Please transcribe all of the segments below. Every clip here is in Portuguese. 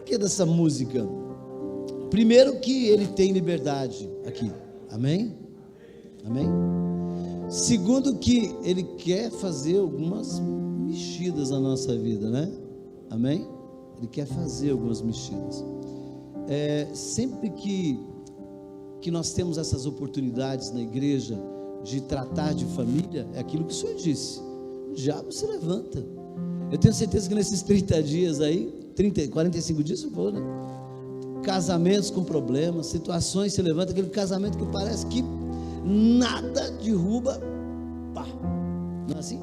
que dessa música? Primeiro que ele tem liberdade aqui, amém? Amém? Segundo que ele quer fazer algumas mexidas na nossa vida, né? Amém? Ele quer fazer algumas mexidas. Sempre que nós temos essas oportunidades na igreja de tratar de família, é aquilo que o Senhor disse, o diabo se levanta. Eu tenho certeza que nesses 30 dias aí, 45 dias, você falou, né? Casamentos com problemas, situações se levantam, aquele casamento que parece que nada derruba, pá, não é assim?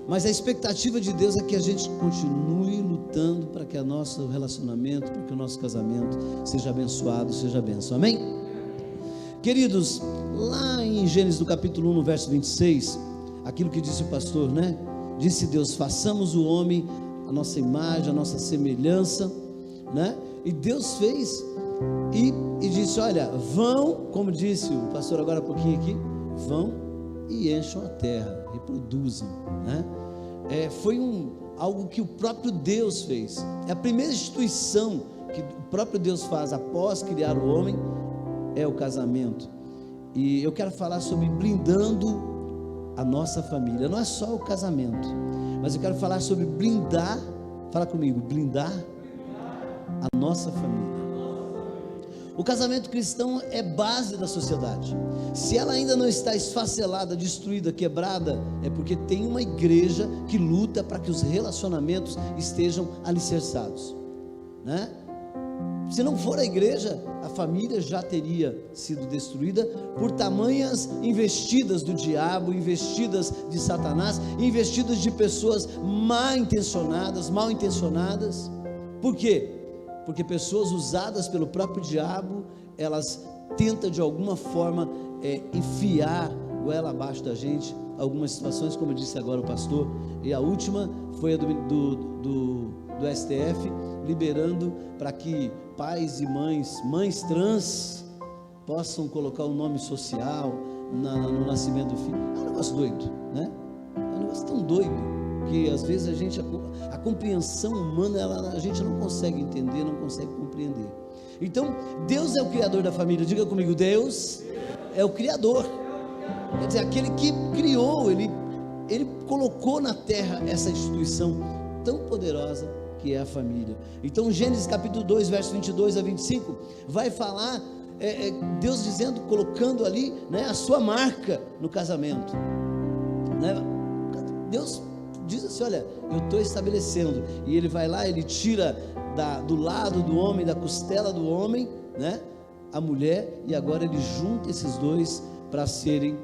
Mas a expectativa de Deus é que a gente continue lutando para que o nosso relacionamento, para que o nosso casamento seja abençoado, seja bênção, amém? Queridos, lá em Gênesis do capítulo 1, no verso 26, aquilo que disse o pastor, né? Disse Deus, façamos o homem a nossa imagem, a nossa semelhança, né? E Deus fez e disse, olha, vão, como disse o pastor agora há pouquinho aqui, vão e encham a terra, reproduzam, né? Foi algo que o próprio Deus fez. É a primeira instituição que o próprio Deus faz após criar o homem, é o casamento. E eu quero falar sobre blindando a nossa família. Não é só o casamento, mas eu quero falar sobre blindar, fala comigo, blindar a nossa família. O casamento cristão é base da sociedade. Se ela ainda não está esfacelada, destruída, quebrada, é porque tem uma igreja que luta para que os relacionamentos estejam alicerçados, né? Se não for a igreja, a família já teria sido destruída por tamanhas investidas do diabo, investidas de Satanás, investidas de pessoas mal intencionadas. Por quê? Porque pessoas usadas pelo próprio diabo, elas tentam de alguma forma enfiar goela abaixo da gente algumas situações, como disse agora o pastor, e a última foi a do STF, liberando para que pais e mães trans, possam colocar o nome social no nascimento do filho. É um negócio doido, né? É um negócio tão doido, que às vezes a compreensão humana, a gente não consegue entender, não consegue compreender. Então, Deus é o criador da família. Diga comigo, Deus é o criador. Quer dizer, aquele que criou, ele colocou na terra essa instituição tão poderosa que é a família. Então Gênesis capítulo 2, verso 22 a 25, vai falar, Deus dizendo, colocando ali, né, a sua marca no casamento, né? Deus diz assim, olha, eu estou estabelecendo, e ele vai lá, ele tira do lado do homem, da costela do homem, né, a mulher, e agora ele junta esses dois para serem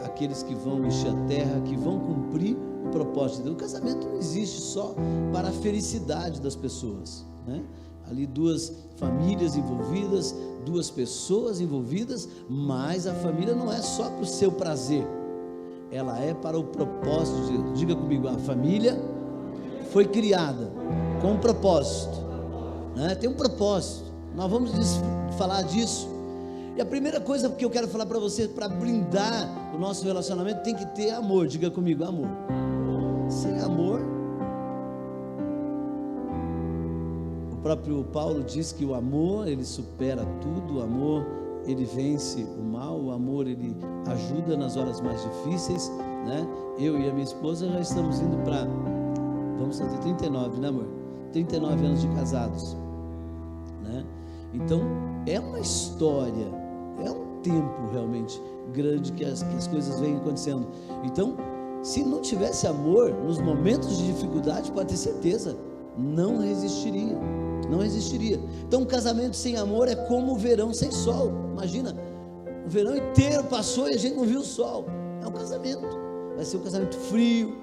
aqueles que vão encher a terra, que vão cumprir o propósito de Deus. O casamento não existe só para a felicidade das pessoas, né? Ali duas famílias envolvidas, duas pessoas envolvidas, mas a família não é só para o seu prazer, ela é para o propósito de Deus. Diga comigo, a família foi criada com um propósito, né? Tem um propósito, nós vamos falar disso. E a primeira coisa que eu quero falar para você, para blindar o nosso relacionamento, tem que ter amor. Diga comigo, amor. Sem amor, o próprio Paulo diz que o amor, ele supera tudo. O amor, ele vence o mal. O amor, ele ajuda nas horas mais difíceis, né? Eu e a minha esposa já estamos indo para, vamos fazer 39, né, amor? 39 anos de casados, né? Então é uma história, é um tempo realmente grande que as coisas vêm acontecendo. Então, se não tivesse amor nos momentos de dificuldade, pode ter certeza, não resistiria. Então, um casamento sem amor é como o verão sem sol. Imagina, o verão inteiro passou e a gente não viu o sol. É um casamento, vai ser um casamento frio,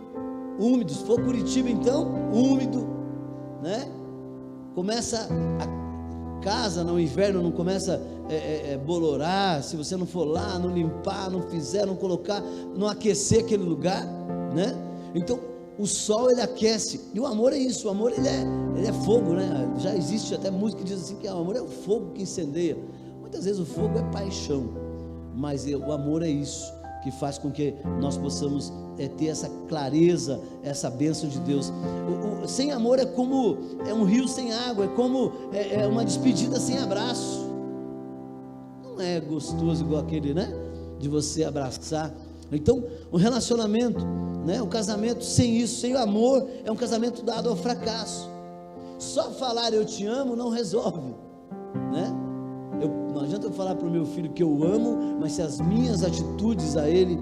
úmido. Se for Curitiba, então, úmido, né? Começa a casa no inverno, não começa bolorar, se você não for lá, não limpar, não fizer, não colocar, não aquecer aquele lugar, né? Então o sol, ele aquece, e o amor é isso. O amor, ele é fogo, né? Já existe até música que diz assim, que o amor é o fogo que incendeia. Muitas vezes o fogo é paixão, mas o amor é isso, que faz com que nós possamos ter essa clareza, essa bênção de Deus. Sem amor é um rio sem água, é como uma despedida sem abraço. Não é gostoso igual aquele, né, de você abraçar. Então, o relacionamento, né, o casamento sem isso, sem o amor, é um casamento dado ao fracasso. Só falar eu te amo não resolve, né? Não adianta eu falar para o meu filho que eu amo, mas se as minhas atitudes a ele,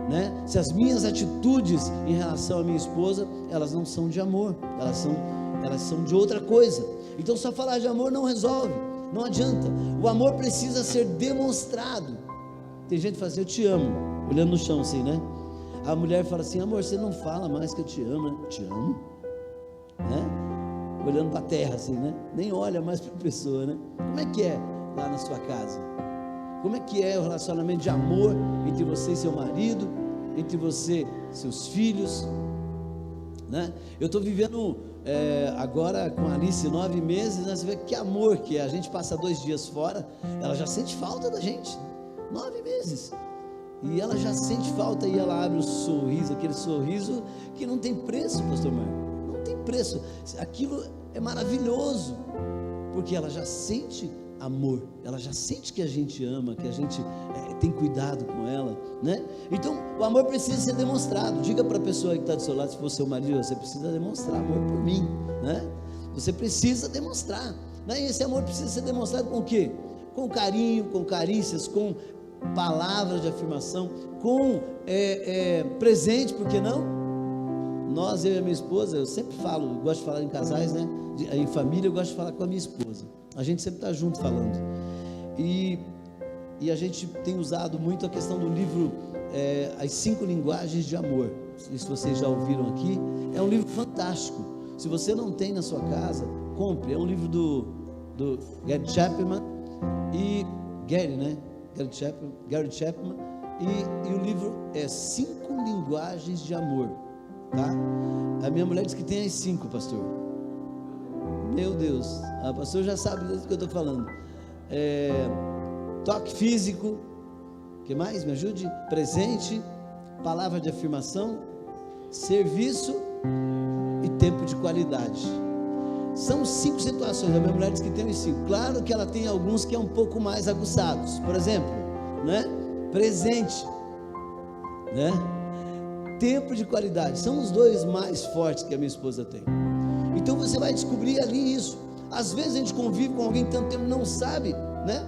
né, se as minhas atitudes em relação à minha esposa, elas não são de amor, elas são de outra coisa. Então só falar de amor não resolve, não adianta. O amor precisa ser demonstrado. Tem gente que fala assim, eu te amo, olhando no chão assim, né? A mulher fala assim, amor, você não fala mais que eu te amo, né? Eu te amo, né? Olhando para a terra assim, né? Nem olha mais para a pessoa, né? Como é que é lá na sua casa? Como é que é o relacionamento de amor entre você e seu marido, entre você e seus filhos, né? Eu estou vivendo agora com a Alice 9 meses, né? Você vê que amor que é. A gente passa 2 dias fora, ela já sente falta da gente, 9 meses, e ela já sente falta, e ela abre o sorriso, aquele sorriso que não tem preço, pastor Marco, não tem preço. Aquilo é maravilhoso, porque ela já sente amor, ela já sente que a gente ama, que a gente tem cuidado com ela, né? Então o amor precisa ser demonstrado. Diga para a pessoa que está do seu lado, se for seu marido, você precisa demonstrar amor por mim, né? Você precisa demonstrar, né? E esse amor precisa ser demonstrado com o quê? Com carinho, com carícias, com palavras de afirmação, com presente, por que não? Nós, eu e a minha esposa, eu sempre falo, eu gosto de falar em casais, né? Em família, eu gosto de falar com a minha esposa. A gente sempre está junto falando. E a gente tem usado muito a questão do livro As 5 Linguagens de Amor. Se vocês já ouviram aqui, é um livro fantástico. Se você não tem na sua casa, compre. É um livro do Gary Chapman e Gary, né? Gary Chapman. E o livro é 5 Linguagens de Amor. Tá? A minha mulher diz que tem as 5, pastor. Meu Deus, a pastor já sabe do que eu estou falando. Toque físico, que mais? Me ajude. Presente, palavra de afirmação, serviço e tempo de qualidade. São 5 situações. A minha mulher diz que tem os 5. Claro que ela tem alguns que é um pouco mais aguçados. Por exemplo, né? Presente, né? Tempo de qualidade, são os 2 mais fortes que a minha esposa tem. Então você vai descobrir ali isso. Às vezes a gente convive com alguém tanto tempo, não sabe, né?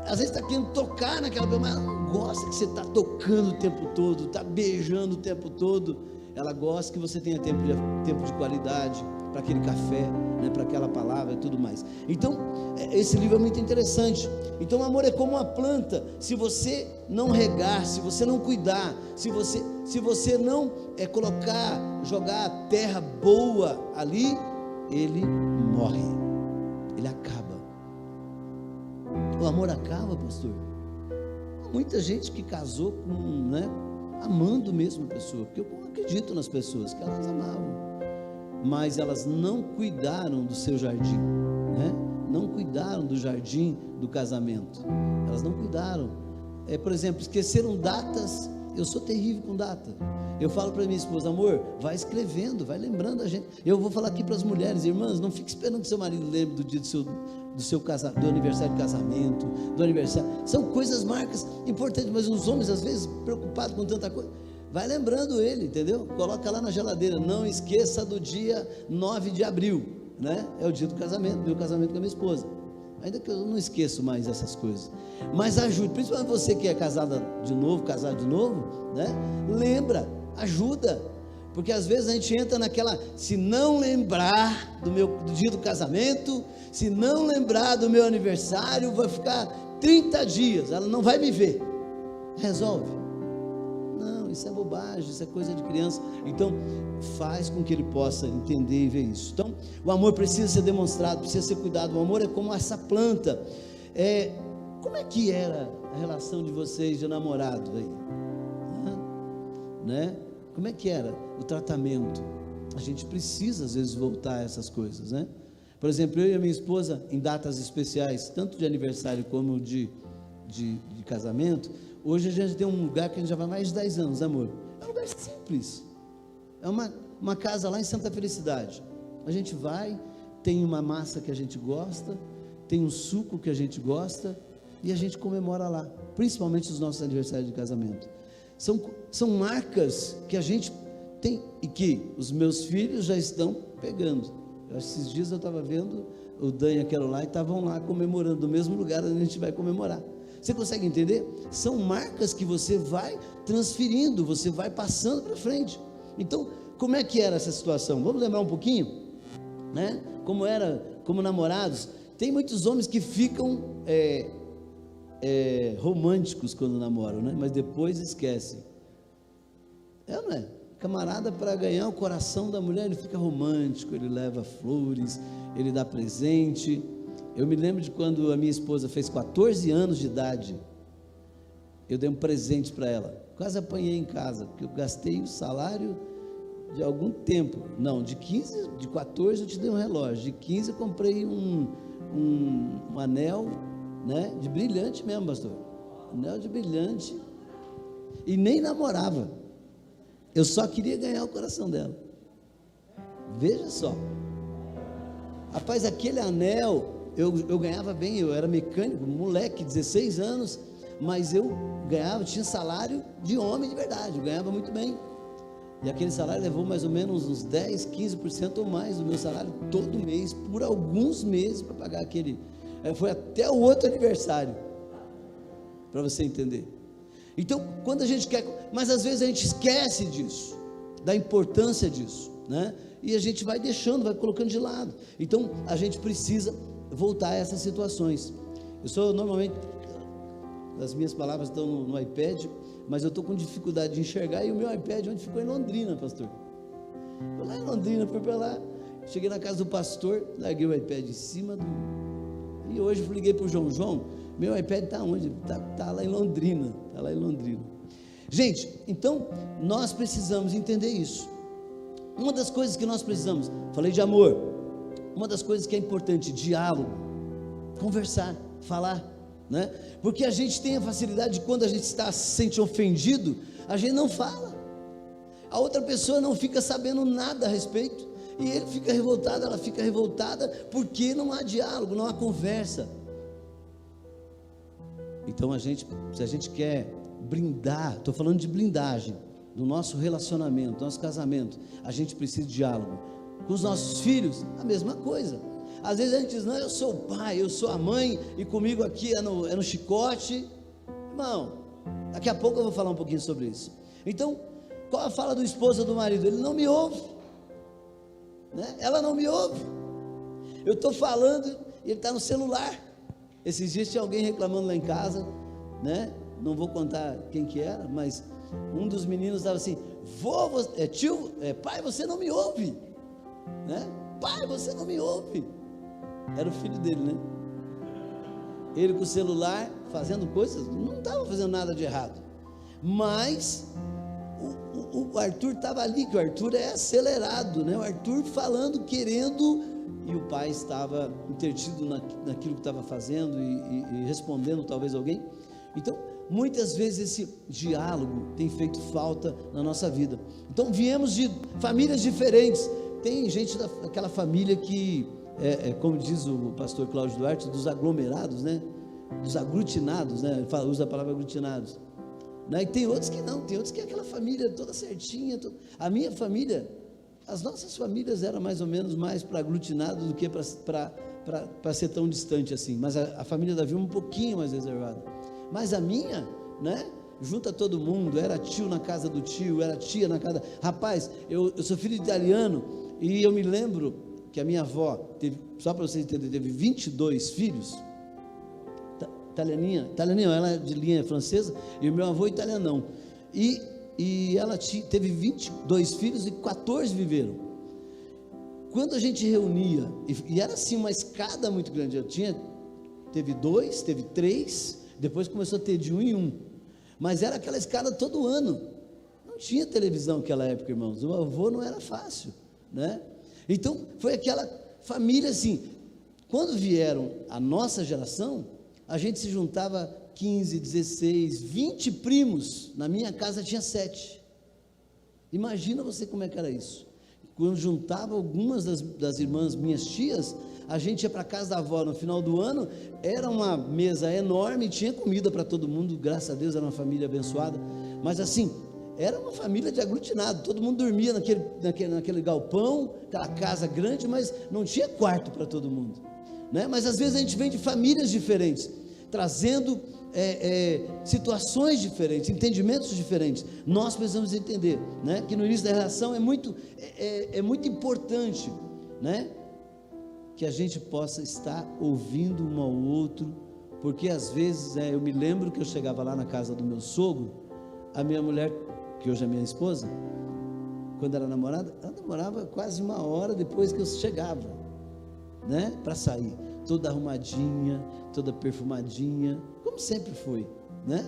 Às vezes está querendo tocar naquela pessoa, mas ela não gosta que você está tocando o tempo todo, está beijando o tempo todo. Ela gosta que você tenha tempo de qualidade, para aquele café, né? Para aquela palavra e tudo mais. Então esse livro é muito interessante. Então o amor é como uma planta. Se você não regar, se você não cuidar, se você não jogar a terra boa ali, ele morre, ele acaba. O amor acaba, pastor. Há muita gente que casou amando mesmo a pessoa, porque eu acredito nas pessoas que elas amavam, mas elas não cuidaram do seu jardim, né? Não cuidaram do jardim do casamento. Elas não cuidaram. Por exemplo, esqueceram datas. Eu sou terrível com data. Eu falo para minha esposa, amor, vai escrevendo, vai lembrando a gente. Eu vou falar aqui para as mulheres, irmãs, não fique esperando que seu marido lembre do dia do aniversário de casamento, do aniversário. São coisas, marcas importantes, mas os homens às vezes preocupados com tanta coisa. Vai lembrando ele, entendeu? Coloca lá na geladeira, não esqueça do dia 9 de abril, né? É o dia do casamento, meu casamento com a minha esposa. Ainda que eu não esqueço mais essas coisas, mas ajude, principalmente você que é casado de novo, né? Lembra, ajuda, porque às vezes a gente entra naquela, se não lembrar do dia do casamento, se não lembrar do meu aniversário, vai ficar 30 dias, ela não vai me ver. Resolve. Não, isso é bobagem, isso é coisa de criança. Então faz com que ele possa entender e ver isso. Então o amor precisa ser demonstrado, precisa ser cuidado. O amor é como essa planta. Como é que era a relação de vocês de namorado aí? Né? Como é que era o tratamento? A gente precisa às vezes voltar a essas coisas, né? Por exemplo, eu e a minha esposa, em datas especiais, tanto de aniversário como de casamento, hoje a gente tem um lugar que a gente já vai mais de 10 anos, amor. É um lugar simples. É uma casa lá em Santa Felicidade. A gente vai, tem uma massa que a gente gosta, tem um suco que a gente gosta, e a gente comemora lá, principalmente os nossos aniversários de casamento. São marcas que a gente tem, e que os meus filhos já estão pegando. Esses dias eu estava vendo o Dan e a Caroline estavam lá comemorando, no mesmo lugar onde a gente vai comemorar. Você consegue entender? São marcas que você vai transferindo, você vai passando para frente. Então, como é que era essa situação? Vamos lembrar um pouquinho, né? Como era, como namorados. Tem muitos homens que ficam românticos quando namoram, né? Mas depois esquecem. Não é? Camarada, para ganhar o coração da mulher, ele fica romântico, ele leva flores, ele dá presente. Eu me lembro de quando a minha esposa fez 14 anos de idade, eu dei um presente para ela, quase apanhei em casa, porque eu gastei o salário de algum tempo, não, de 14 eu te dei um relógio, de 15 eu comprei um anel, né, de brilhante mesmo, pastor, anel de brilhante, e nem namorava, eu só queria ganhar o coração dela. Veja só, rapaz, aquele anel, eu ganhava bem, eu era mecânico, moleque, 16 anos, mas eu ganhava, tinha salário de homem de verdade, eu ganhava muito bem, e aquele salário levou mais ou menos uns 10, 15% ou mais do meu salário, todo mês, por alguns meses, para pagar aquele, foi até o outro aniversário, para você entender. Então, quando a gente quer, mas às vezes a gente esquece disso, da importância disso, né? E a gente vai deixando, vai colocando de lado. Então, a gente precisa voltar a essas situações. Eu sou normalmente, as minhas palavras estão no iPad, mas eu estou com dificuldade de enxergar, e o meu iPad onde ficou? Em Londrina, pastor. Foi lá em Londrina, fui para lá, cheguei na casa do pastor, larguei o iPad em cima e hoje liguei para o João, meu iPad está onde? Está lá em Londrina, está lá em Londrina. Gente, então, nós precisamos entender isso. Uma das coisas que nós precisamos, falei de amor, uma das coisas que é importante, diálogo, conversar, falar, né? Porque a gente tem a facilidade de, quando a gente se sente ofendido, a gente não fala, a outra pessoa não fica sabendo nada a respeito, e ele fica revoltado, ela fica revoltada, porque não há diálogo, não há conversa. Então se a gente quer blindar, estou falando de blindagem do nosso relacionamento, do nosso casamento, a gente precisa de diálogo. Com os nossos filhos, a mesma coisa. Às vezes a gente diz, não, eu sou o pai, eu sou a mãe, e comigo aqui é no chicote. Irmão, daqui a pouco eu vou falar um pouquinho sobre isso. Então, qual a fala do esposo ou do marido? Ele não me ouve, né? Ela não me ouve, eu estou falando e ele está no celular. Esses dias tinha alguém reclamando lá em casa, né? Não vou contar quem que era, mas um dos meninos estava assim, pai, você não me ouve, né? Pai, você não me ouve. Era o filho dele, né? Ele com o celular, fazendo coisas, não estava fazendo nada de errado, mas o Arthur estava ali, que o Arthur é acelerado, né? O Arthur falando, querendo, e o pai estava intertido naquilo que estava fazendo e respondendo talvez alguém. Então, muitas vezes esse diálogo tem feito falta na nossa vida. Então, viemos de famílias diferentes. Tem gente daquela família que, como diz o pastor Cláudio Duarte, dos aglomerados, né? Dos aglutinados, né? Ele usa a palavra aglutinados, né? E tem outros que não, tem outros que é aquela família toda certinha. A minha família, as nossas famílias eram mais ou menos mais para aglutinados do que para ser tão distante assim. Mas a família da Vilma um pouquinho mais reservada. Mas a minha, né? Junta todo mundo, era tio na casa do tio, era tia na casa. Rapaz, eu sou filho de italiano, e eu me lembro que a minha avó teve, só para vocês entenderem, teve 22 filhos. Italianinha, ela é de linha francesa, e o meu avô italianão. E ela teve 22 filhos e 14 viveram. Quando a gente reunia, e era assim uma escada muito grande, teve 2, teve 3, depois começou a ter de 1 em 1, mas era aquela escada todo ano. Não tinha televisão naquela época, irmãos, o avô não era fácil, né? Então foi aquela família assim. Quando vieram a nossa geração, a gente se juntava 15, 16, 20 primos, na minha casa tinha 7. Imagina você como é que era isso. Quando juntava algumas das irmãs, minhas tias, a gente ia para a casa da avó no final do ano, era uma mesa enorme, tinha comida para todo mundo, graças a Deus era uma família abençoada, mas assim, era uma família de aglutinado, todo mundo dormia naquele galpão, aquela casa grande, mas não tinha quarto para todo mundo, né? Mas às vezes a gente vem de famílias diferentes, trazendo situações diferentes, entendimentos diferentes. Nós precisamos entender, né, que no início da relação é muito importante, né, que a gente possa estar ouvindo um ao outro, porque às vezes, eu me lembro que eu chegava lá na casa do meu sogro, a minha mulher, que hoje é minha esposa, quando era namorada, ela demorava quase 1 hora depois que eu chegava, né, para sair, toda arrumadinha, toda perfumadinha, como sempre foi, né?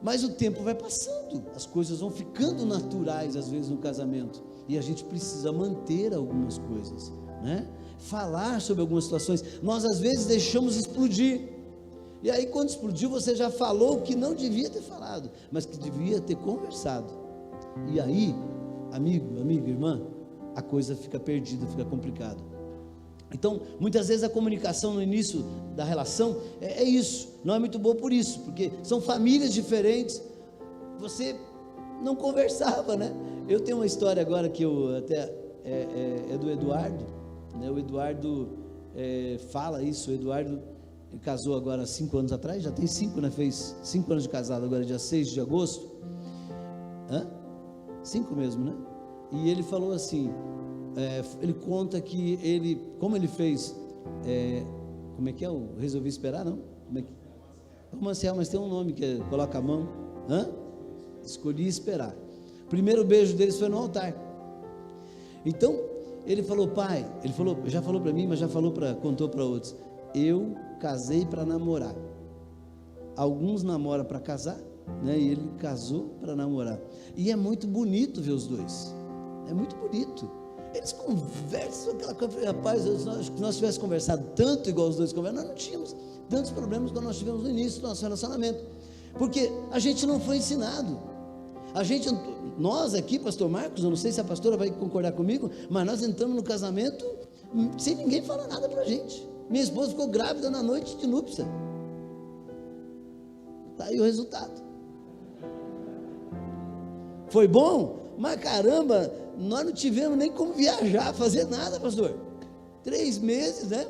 Mas o tempo vai passando, as coisas vão ficando naturais às vezes no casamento, e a gente precisa manter algumas coisas, né? Falar sobre algumas situações. Nós às vezes deixamos explodir, e aí quando explodiu, você já falou o que não devia ter falado, mas que devia ter conversado, e aí, amigo, amiga, irmã, a coisa fica perdida, fica complicada. Então, muitas vezes a comunicação no início da relação é isso, não é muito boa por isso, porque são famílias diferentes, você não conversava, né? Eu tenho uma história agora que eu até, é do Eduardo, né? O Eduardo fala isso. O Eduardo casou agora 5 anos atrás, já tem 5, né? Fez 5 anos de casado agora, dia 6 de agosto, 5 mesmo, né? E ele falou assim, ele conta que ele, como ele fez, como é que é? Resolvi esperar, não? Como é que? Romancear, mas tem um nome que coloca a mão, escolhi esperar. O primeiro beijo deles foi no altar. Então, ele falou, pai, já falou para mim, mas já contou para outros, eu casei para namorar. Alguns namoram para casar, né? E ele casou para namorar, e é muito bonito ver os dois, é muito bonito. Eles conversam aquela coisa. Rapaz, acho que nós tivéssemos conversado tanto igual os dois conversam, nós não tínhamos tantos problemas quando nós tivemos no início do nosso relacionamento, porque a gente não foi ensinado. Nós aqui, pastor Marcos, eu não sei se a pastora vai concordar comigo, mas nós entramos no casamento sem ninguém falar nada pra gente. Minha esposa ficou grávida na noite de núpcia, tá aí o resultado. Foi bom? Mas caramba, nós não tivemos nem como viajar, fazer nada, pastor. 3 meses, né?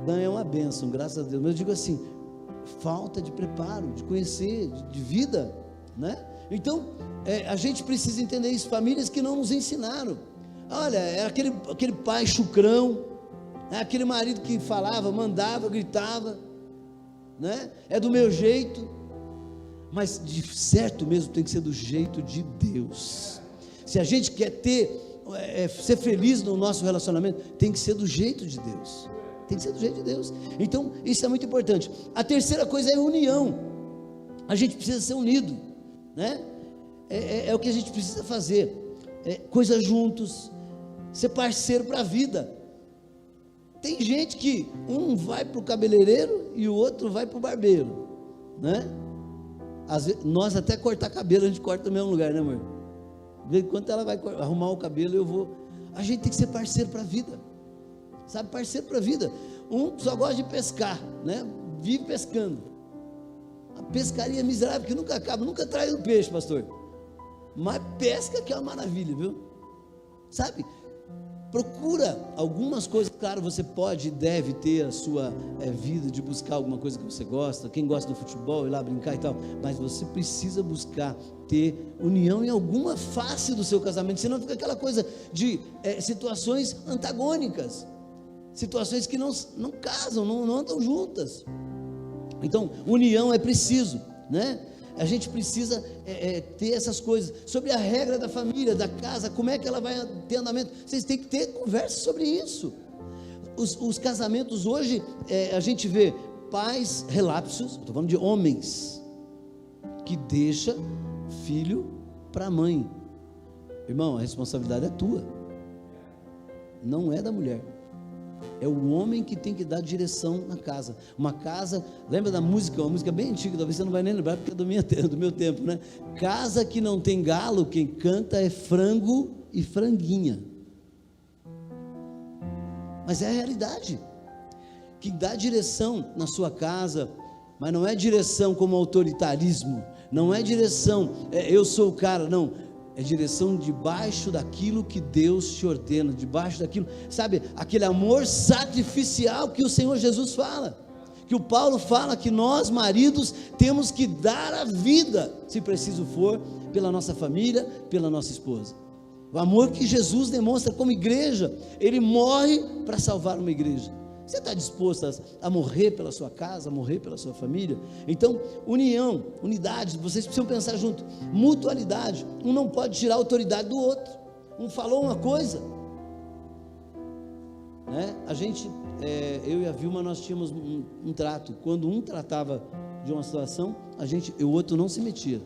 Não, é uma bênção, graças a Deus. Mas eu digo assim, falta de preparo, de conhecer, de vida, né? Então, a gente precisa entender isso. Famílias que não nos ensinaram. Olha, é aquele pai chucrão, aquele marido que falava, mandava, gritava, né? É do meu jeito. Mas de certo mesmo tem que ser do jeito de Deus. Se a gente quer ser feliz no nosso relacionamento, tem que ser do jeito de Deus. Tem que ser do jeito de Deus. Então, isso é muito importante. A terceira coisa é a união. A gente precisa ser unido, né? É o que a gente precisa fazer. Coisas juntos, ser parceiro para a vida. Tem gente que um vai para o cabeleireiro e o outro vai para o barbeiro, né? Às vezes, nós até cortar cabelo, a gente corta no mesmo lugar, né, amor? Enquanto ela vai arrumar o cabelo, eu vou. A gente tem que ser parceiro para a vida, sabe? Parceiro para a vida. Um só gosta de pescar, né? Vive pescando. A pescaria miserável que nunca acaba, nunca traz um peixe, pastor. Mas pesca que é uma maravilha, viu? Sabe? Procura algumas coisas. Claro, você pode e deve ter a sua vida de buscar alguma coisa que você gosta. Quem gosta do futebol, ir lá brincar e tal. Mas você precisa buscar ter união em alguma face do seu casamento. Senão fica aquela coisa de situações antagônicas, situações que não casam, não andam juntas. Então, união é preciso, né? A gente precisa ter essas coisas. Sobre a regra da família, da casa, como é que ela vai ter andamento, vocês têm que ter conversa sobre isso. Os casamentos hoje, a gente vê pais relapsos, estou falando de homens, que deixa filho para a mãe. Irmão, a responsabilidade é tua, não é da mulher. É o homem que tem que dar direção na casa. Uma casa, lembra da música, uma música bem antiga, talvez você não vai nem lembrar, porque é do meu tempo, né? Casa que não tem galo, quem canta é frango e franguinha. Mas é a realidade. Que dá direção na sua casa, mas não é direção como autoritarismo, não é direção, eu sou o cara, não. É direção debaixo daquilo que Deus te ordena, debaixo daquilo, sabe, aquele amor sacrificial que o Senhor Jesus fala, que o Paulo fala, que nós maridos temos que dar a vida, se preciso for, pela nossa família, pela nossa esposa. O amor que Jesus demonstra como igreja, Ele morre para salvar uma igreja. Você está disposto a morrer pela sua casa, a morrer pela sua família? Então, união, unidade, vocês precisam pensar junto, mutualidade, um não pode tirar a autoridade do outro, um falou uma coisa, né? A gente, eu e a Vilma, nós tínhamos um trato, quando um tratava de uma situação, o outro não se metia,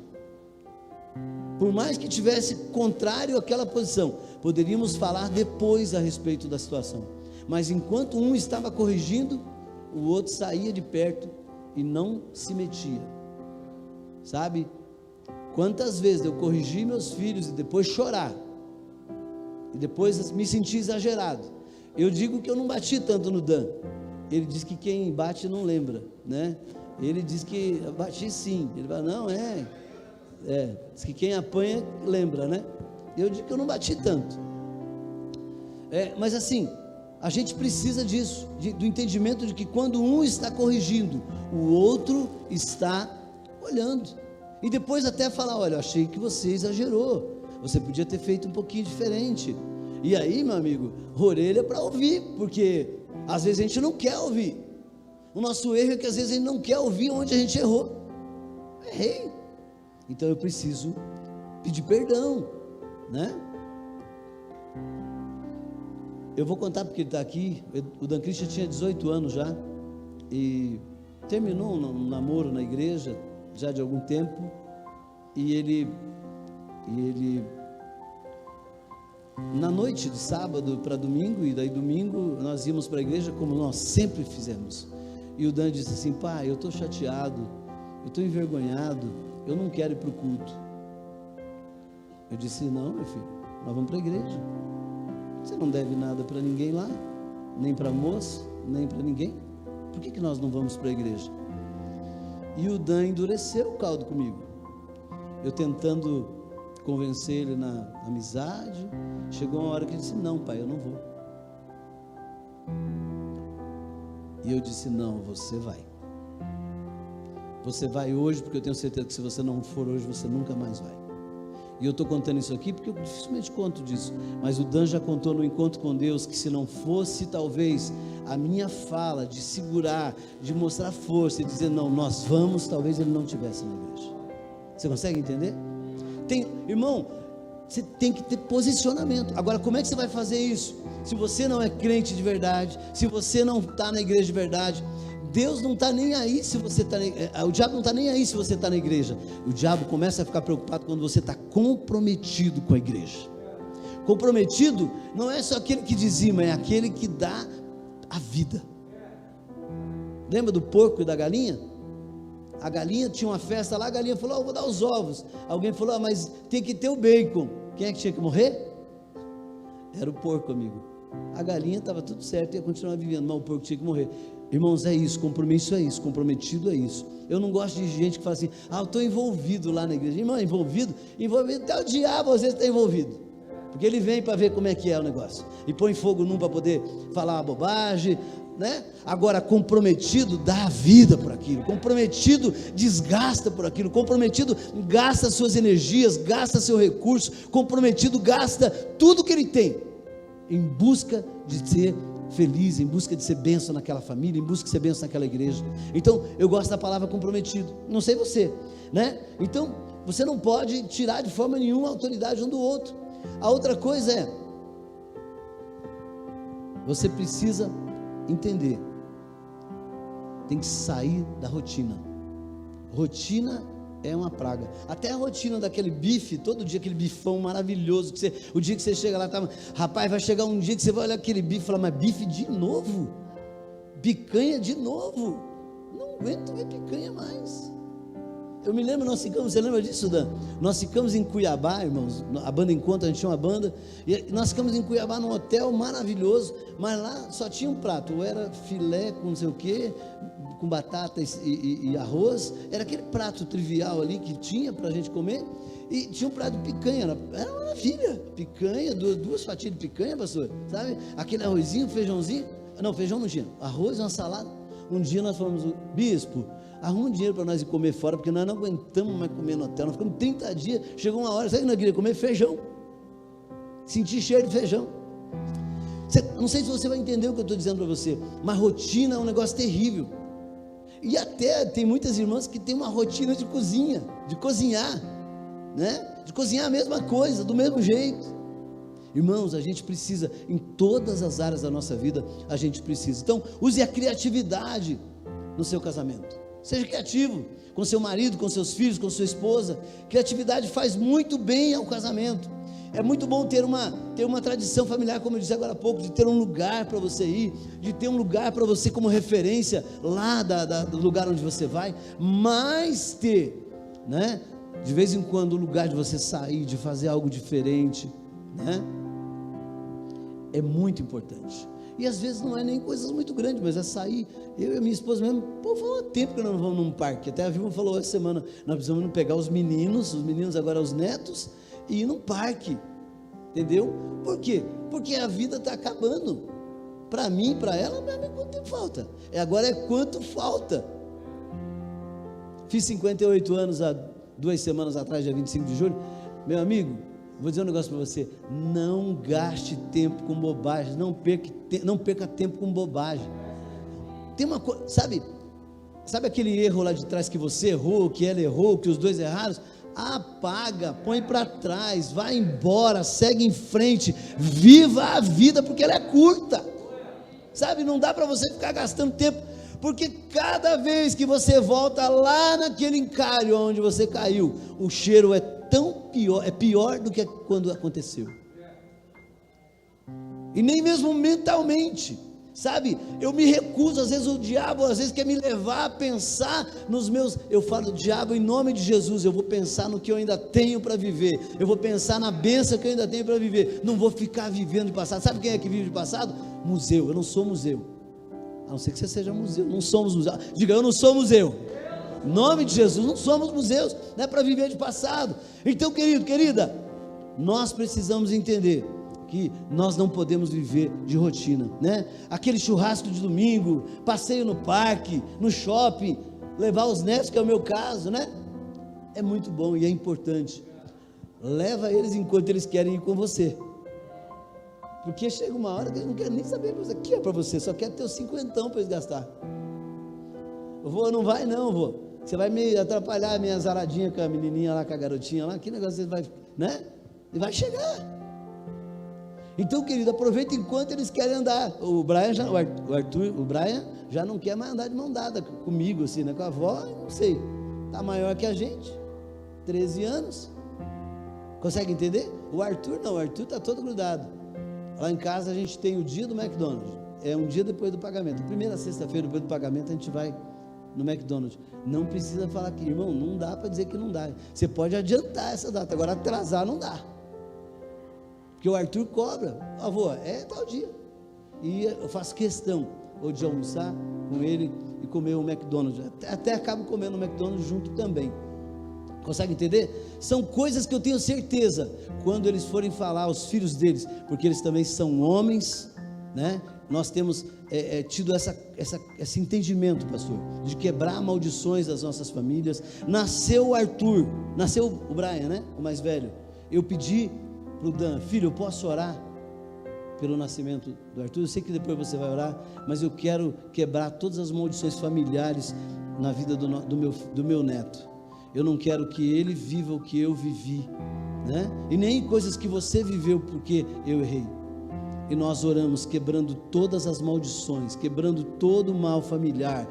por mais que tivesse contrário àquela posição, poderíamos falar depois a respeito da situação, mas enquanto um estava corrigindo, o outro saía de perto e não se metia, sabe? Quantas vezes eu corrigi meus filhos e depois chorar, e depois me sentir exagerado. Eu digo que eu não bati tanto no Dan, ele diz que quem bate não lembra, né? Ele diz que eu bati sim, ele fala, não, diz que quem apanha lembra, né? Eu digo que eu não bati tanto, mas assim, a gente precisa disso, do entendimento de que quando um está corrigindo, o outro está olhando, e depois até falar, olha, eu achei que você exagerou, você podia ter feito um pouquinho diferente, e aí, meu amigo, orelha para ouvir, porque às vezes a gente não quer ouvir, o nosso erro é que às vezes a gente não quer ouvir onde a gente errou, errei, então eu preciso pedir perdão, né? Eu vou contar porque ele está aqui. O Dan Christian tinha 18 anos já, e terminou um namoro na igreja, já de algum tempo, e ele na noite de sábado para domingo, e daí domingo nós íamos para a igreja como nós sempre fizemos, e o Dan disse assim, pai, eu estou chateado, eu estou envergonhado, eu não quero ir para o culto. Eu disse, não, meu filho, nós vamos para a igreja, você não deve nada para ninguém lá, nem para a moça, nem para ninguém, por que nós não vamos para a igreja? E o Dan endureceu o caldo comigo, eu tentando convencer ele na amizade, chegou uma hora que ele disse, não pai, eu não vou, e eu disse, não, você vai hoje, porque eu tenho certeza que se você não for hoje, você nunca mais vai. E eu estou contando isso aqui porque eu dificilmente conto disso, mas o Dan já contou no encontro com Deus, que se não fosse talvez a minha fala de segurar, de mostrar força e dizer não, nós vamos, talvez ele não estivesse na igreja. Você consegue entender? Irmão, você tem que ter posicionamento. Agora, como é que você vai fazer isso? Se você não é crente de verdade, se você não está na igreja de verdade, Deus não está nem aí se você está, o diabo não está nem aí se você está na igreja. O diabo começa a ficar preocupado quando você está comprometido com a igreja. Comprometido não é só aquele que dizima, é aquele que dá a vida. Lembra do porco e da galinha? A galinha tinha uma festa lá, a galinha falou, vou dar os ovos. Alguém falou, mas tem que ter o bacon. Quem é que tinha que morrer? Era o porco, amigo. A galinha estava tudo certo, ia continuar vivendo, mas o porco tinha que morrer. Irmãos, é isso, compromisso é isso, comprometido é isso. Eu não gosto de gente que fala assim, eu estou envolvido lá na igreja. Irmão, envolvido até o diabo às vezes está envolvido, porque ele vem para ver como é que é o negócio, e põe fogo num para poder falar uma bobagem, né? Agora, comprometido dá a vida por aquilo, comprometido desgasta por aquilo, comprometido gasta suas energias, gasta seu recurso, comprometido gasta tudo que ele tem, em busca de ser feliz, em busca de ser bênção naquela família, em busca de ser bênção naquela igreja. Então, eu gosto da palavra comprometido, não sei você, né? Então, você não pode tirar de forma nenhuma a autoridade um do outro. A outra coisa é, você precisa entender, tem que sair da rotina. Rotina é uma praga. Até a rotina daquele bife, todo dia aquele bifão maravilhoso, que o dia que você chega lá, rapaz, vai chegar um dia que você vai olhar aquele bife e falar, mas bife de novo? Picanha de novo? Não aguento ver picanha mais. Eu me lembro, nós ficamos, você lembra disso, Dan? Nós ficamos em Cuiabá, irmãos, a banda Encontro, a gente tinha uma banda, e nós ficamos em Cuiabá num hotel maravilhoso, mas lá só tinha um prato, ou era filé com não sei o que, com batata e arroz, era aquele prato trivial ali que tinha para a gente comer, e tinha um prato de picanha, era uma maravilha, picanha, duas fatias de picanha, pastor, sabe? Aquele arrozinho, feijãozinho, não, feijão não tinha, arroz, uma salada. Um dia nós falamos, bispo, arruma um dinheiro para nós ir comer fora, porque nós não aguentamos mais comer no hotel, nós ficamos 30 dias, chegou uma hora, sabe que nós queríamos comer? Feijão, senti cheiro de feijão. Não sei se você vai entender o que eu estou dizendo para você, mas rotina é um negócio terrível, e até tem muitas irmãs que têm uma rotina de cozinha, de cozinhar, né? De cozinhar a mesma coisa, do mesmo jeito. Irmãos, a gente precisa, em todas as áreas da nossa vida, a gente precisa. Então, use a criatividade no seu casamento. Seja criativo com seu marido, com seus filhos, com sua esposa. Criatividade faz muito bem ao casamento. É muito bom ter uma tradição familiar, como eu disse agora há pouco, de ter um lugar para você ir, de ter um lugar para você como referência lá do lugar onde você vai, mas ter, né, de vez em quando, o lugar de você sair, de fazer algo diferente, né? É muito importante. E às vezes não é nem coisas muito grandes, mas é sair. Eu e a minha esposa mesmo, faz tempo que nós não vamos num parque. Até a Vilma falou essa semana, nós precisamos pegar os meninos agora os netos, e ir num parque, entendeu? Por quê? Porque a vida está acabando. Para mim, para ela, quanto tempo falta? Agora é quanto falta. Fiz 58 anos há 2 semanas atrás, dia 25 de julho. Meu amigo, vou dizer um negócio para você, não gaste tempo com bobagem, não perca tempo com bobagem. Tem uma coisa, sabe aquele erro lá de trás que você errou, que ela errou, que os dois erraram? Apaga, põe para trás, vai embora, segue em frente, viva a vida, porque ela é curta, sabe? Não dá para você ficar gastando tempo, porque cada vez que você volta lá naquele encalho onde você caiu, o cheiro é pior do que quando aconteceu, e nem mesmo mentalmente, sabe? Eu me recuso, às vezes o diabo quer me levar a pensar eu falo, diabo, em nome de Jesus, eu vou pensar no que eu ainda tenho para viver, eu vou pensar na bênção que eu ainda tenho para viver, não vou ficar vivendo de passado. Sabe quem é que vive de passado? Museu. Eu não sou museu, a não ser que você seja museu. Não somos museu. Diga, eu não sou museu. Em nome de Jesus, não somos museus, não é para viver de passado. Então, querido, querida, nós precisamos entender que nós não podemos viver de rotina, né? Aquele churrasco de domingo, passeio no parque, no shopping, levar os netos, que é o meu caso, né? É muito bom e é importante. Leva eles enquanto eles querem ir com você, porque chega uma hora que eles não querem nem saber o que é para você, só quer ter os 50 para eles gastar. Vô, não vai não, vô, você vai me atrapalhar a minha zaradinha com a menininha lá, com a garotinha lá, que negócio você vai, né? E vai chegar. Então, querido, aproveita enquanto eles querem andar. O Brian já não quer mais andar de mão dada comigo, assim, né? Com a avó, não sei, está maior que a gente, 13 anos, consegue entender? O Arthur não, o Arthur está todo grudado. Lá em casa a gente tem o dia do McDonald's, é um dia depois do pagamento, primeira sexta-feira depois do pagamento a gente vai no McDonald's. Não precisa falar aqui, irmão, não dá para dizer que não dá, você pode adiantar essa data, agora atrasar não dá, porque o Arthur cobra, avô, é tal dia, e eu faço questão ou de almoçar com ele e comer o McDonald's, até acabo comendo o McDonald's junto também. Consegue entender? São coisas que eu tenho certeza, quando eles forem falar aos filhos deles, porque eles também são homens, né? Nós temos tido esse entendimento, pastor, de quebrar maldições das nossas famílias. Nasceu o Arthur, nasceu o Brian, né? O mais velho. Eu pedi para o Dan, filho, eu posso orar pelo nascimento do Arthur? Eu sei que depois você vai orar, mas eu quero quebrar todas as maldições familiares na vida do meu neto. Eu não quero que ele viva o que eu vivi, né? E nem coisas que você viveu porque eu errei. E nós oramos quebrando todas as maldições, quebrando todo o mal familiar,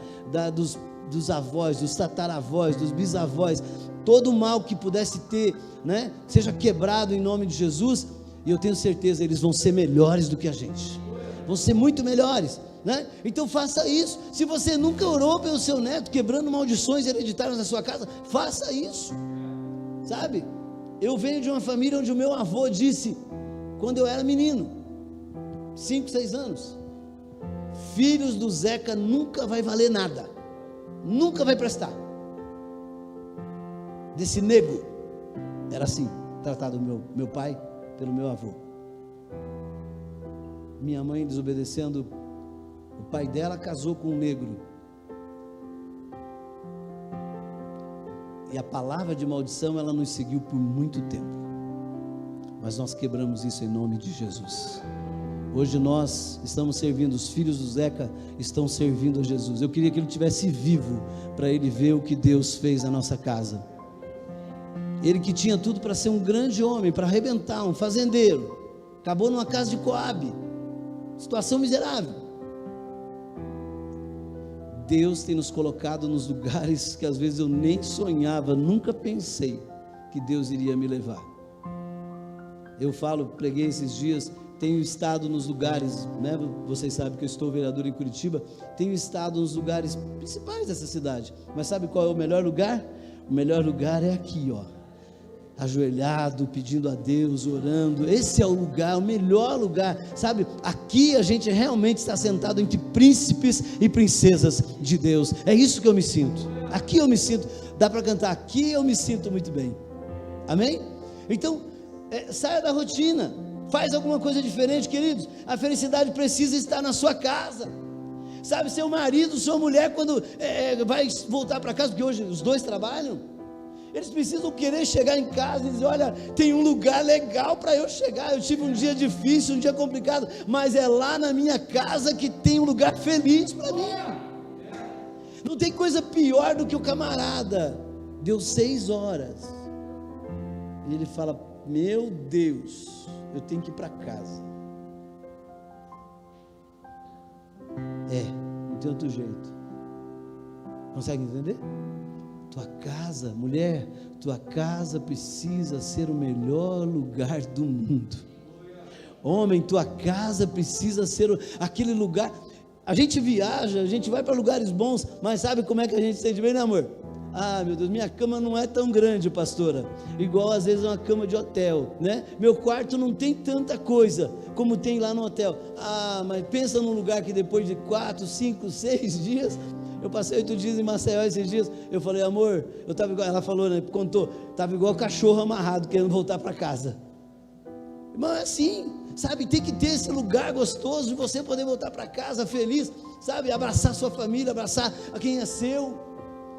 dos avós, dos tataravós, dos bisavós, todo o mal que pudesse ter, né, seja quebrado em nome de Jesus, e eu tenho certeza, eles vão ser melhores do que a gente, vão ser muito melhores, né? Então faça isso. Se você nunca orou pelo seu neto, quebrando maldições hereditárias na sua casa, faça isso, sabe? Eu venho de uma família onde o meu avô disse, quando eu era menino, 5, 6 anos, filhos do Zeca nunca vai valer nada, nunca vai prestar. Desse nego, era assim tratado meu pai pelo meu avô. Minha mãe, desobedecendo o pai dela, casou com um negro, e a palavra de maldição, ela nos seguiu por muito tempo, mas nós quebramos isso em nome de Jesus. Hoje nós estamos servindo, os filhos do Zeca estão servindo a Jesus. Eu queria que ele estivesse vivo, para ele ver o que Deus fez na nossa casa. Ele que tinha tudo para ser um grande homem, para arrebentar, um fazendeiro, acabou numa casa de Coabe, situação miserável. Deus tem nos colocado nos lugares que às vezes eu nem sonhava, nunca pensei que Deus iria me levar. Eu preguei esses dias, tenho estado nos lugares, né? Vocês sabem que eu estou vereador em Curitiba, tenho estado nos lugares principais dessa cidade, mas sabe qual é o melhor lugar? O melhor lugar é aqui, ó, ajoelhado, pedindo a Deus, orando. Esse é o lugar, o melhor lugar, sabe? Aqui a gente realmente está sentado entre príncipes e princesas de Deus. É isso que eu me sinto. Aqui eu me sinto, dá para cantar, aqui eu me sinto muito bem. Amém? Então, saia da rotina, faz alguma coisa diferente, queridos. A felicidade precisa estar na sua casa. Sabe, seu marido, sua mulher, quando vai voltar para casa, porque hoje os dois trabalham, eles precisam querer chegar em casa e dizer, olha, tem um lugar legal para eu chegar. Eu tive um dia difícil, um dia complicado, mas é lá na minha casa que tem um lugar feliz para mim. Não tem coisa pior do que o camarada deu 6 horas e ele fala, meu Deus, eu tenho que ir para casa. Não tem outro jeito. Consegue entender? Tua casa, mulher, tua casa precisa ser o melhor lugar do mundo. Homem, tua casa precisa ser aquele lugar. A gente viaja, a gente vai para lugares bons, mas sabe como é que a gente se sente bem, né, amor? Ah, meu Deus, minha cama não é tão grande, pastora, igual às vezes uma cama de hotel, né? Meu quarto não tem tanta coisa como tem lá no hotel. Ah, mas pensa num lugar que depois de 4, 5, 6 dias, eu passei 8 dias em Maceió esses dias, eu falei, amor, eu estava igual, ela falou, né, contou, estava igual cachorro amarrado, querendo voltar para casa. Irmão, é assim, sabe, tem que ter esse lugar gostoso de você poder voltar para casa feliz, sabe, abraçar sua família, abraçar a quem é seu,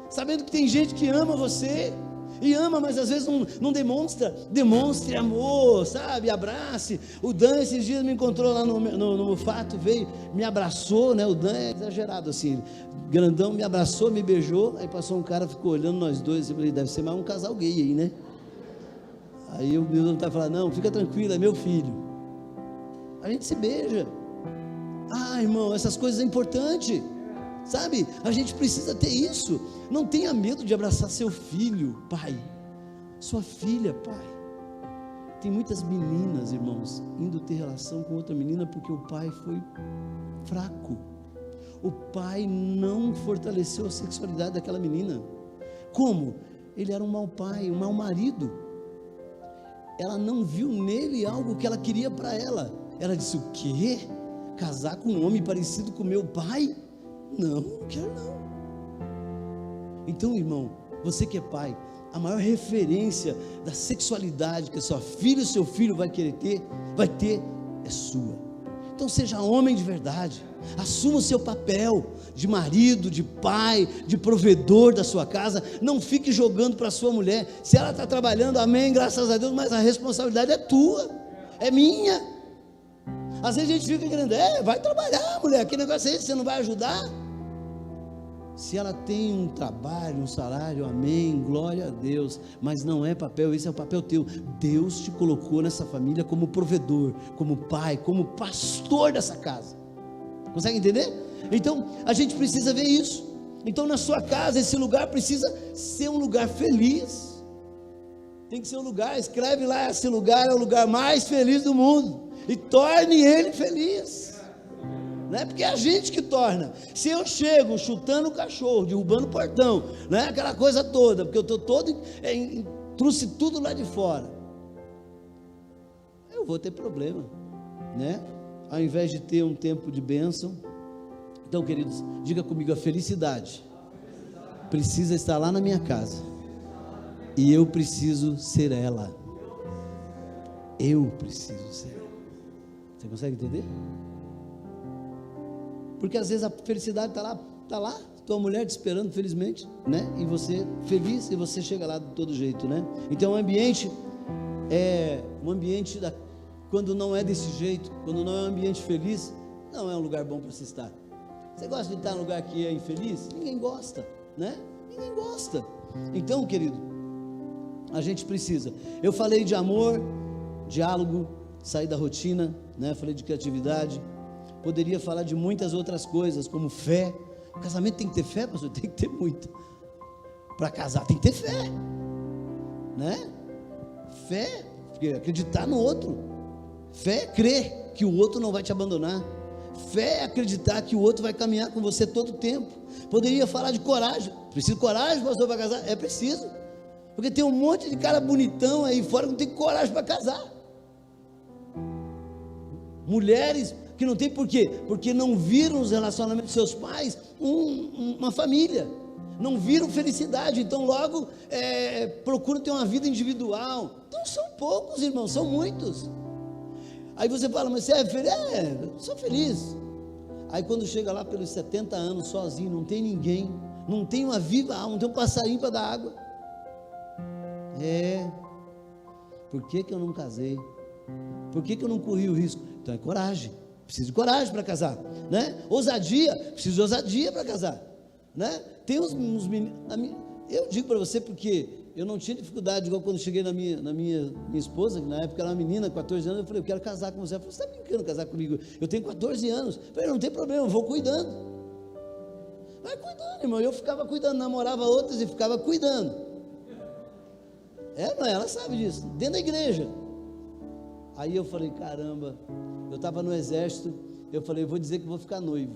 sabendo que tem gente que ama você, e ama, mas às vezes não demonstre amor, sabe, abrace. O Dan esses dias me encontrou lá no fato, veio, me abraçou, né, o Dan é exagerado assim, grandão, me abraçou, me beijou, aí passou um cara, ficou olhando nós dois, eu falei, deve ser mais um casal gay aí, né? Aí o meu está falando, não, fica tranquilo, é meu filho. A gente se beija. Ah, irmão, essas coisas é importante, sabe? A gente precisa ter isso. Não tenha medo de abraçar seu filho, pai, sua filha, pai. Tem muitas meninas, irmãos, indo ter relação com outra menina porque o pai foi fraco. O pai não fortaleceu a sexualidade daquela menina. Como? Ele era um mau pai, um mau marido. Ela não viu nele algo que ela queria para ela. Ela disse, o quê? Casar com um homem parecido com meu pai? Não quero não. Então, irmão, você que é pai, a maior referência da sexualidade que a sua filha e seu filho vai ter é sua. Então seja homem de verdade, assuma o seu papel de marido, de pai, de provedor da sua casa. Não fique jogando para a sua mulher. Se ela está trabalhando, amém, graças a Deus, mas a responsabilidade é tua, é minha. Às vezes a gente fica querendo, vai trabalhar, mulher, que negócio é esse, você não vai ajudar? Se ela tem um trabalho, um salário, amém, glória a Deus, mas não é papel, esse é o papel teu. Deus te colocou nessa família como provedor, como pai, como pastor dessa casa. Consegue entender? Então a gente precisa ver isso. Então na sua casa esse lugar precisa ser um lugar feliz. Tem que ser um lugar, escreve lá, esse lugar é o lugar mais feliz do mundo, e torne ele feliz. Não é porque é a gente que torna. Se eu chego chutando o cachorro, derrubando o portão, não é aquela coisa toda, porque eu estou todo, trouxe tudo lá de fora, eu vou ter problema, né? Ao invés de ter um tempo de bênção. Então, queridos, diga comigo, a felicidade precisa estar lá na minha casa, e eu preciso ser ela. Eu preciso ser ela. Você consegue entender? Porque às vezes a felicidade está lá, tua mulher te esperando felizmente, né? E você feliz, e você chega lá de todo jeito, né? Então o ambiente quando não é desse jeito, quando não é um ambiente feliz, não é um lugar bom para se estar. Você gosta de estar num lugar que é infeliz? Ninguém gosta, né? Ninguém gosta. Então, querido, a gente precisa. Eu falei de amor, diálogo, sair da rotina, né? Falei de criatividade. Poderia falar de muitas outras coisas, como fé. O casamento tem que ter fé, pastor? Tem que ter muita. Para casar tem que ter fé, né? Fé, porque acreditar no outro. Fé é crer que o outro não vai te abandonar. Fé é acreditar que o outro vai caminhar com você todo o tempo. Poderia falar de coragem. Preciso de coragem, pastor, para casar? É preciso. Porque tem um monte de cara bonitão aí fora que não tem coragem para casar. Mulheres que não tem por quê? Porque não viram os relacionamentos de seus pais uma família, não viram felicidade, então logo procuram ter uma vida individual. Então são poucos, irmãos, são muitos. Aí você fala, mas você é feliz? Sou feliz. Aí quando chega lá pelos 70 anos sozinho, não tem ninguém, não tem uma viva alma, não tem um passarinho para dar água. Por que eu não casei? Por que eu não corri o risco? Então é coragem. Preciso de coragem para casar, né? Ousadia, preciso de ousadia para casar, né? Tem uns meninos, eu digo para você porque eu não tinha dificuldade, igual quando cheguei na minha esposa, que na época era uma menina, 14 anos, eu falei, eu quero casar com você. Ela falou, você está brincando casar comigo? Eu tenho 14 anos. Eu falei, não tem problema, eu vou cuidando. Vai cuidando, irmão. Eu ficava cuidando, namorava outras e ficava cuidando. Mas ela sabe disso, dentro da igreja. Aí eu falei, caramba, eu estava no exército, eu falei, vou dizer que vou ficar noivo,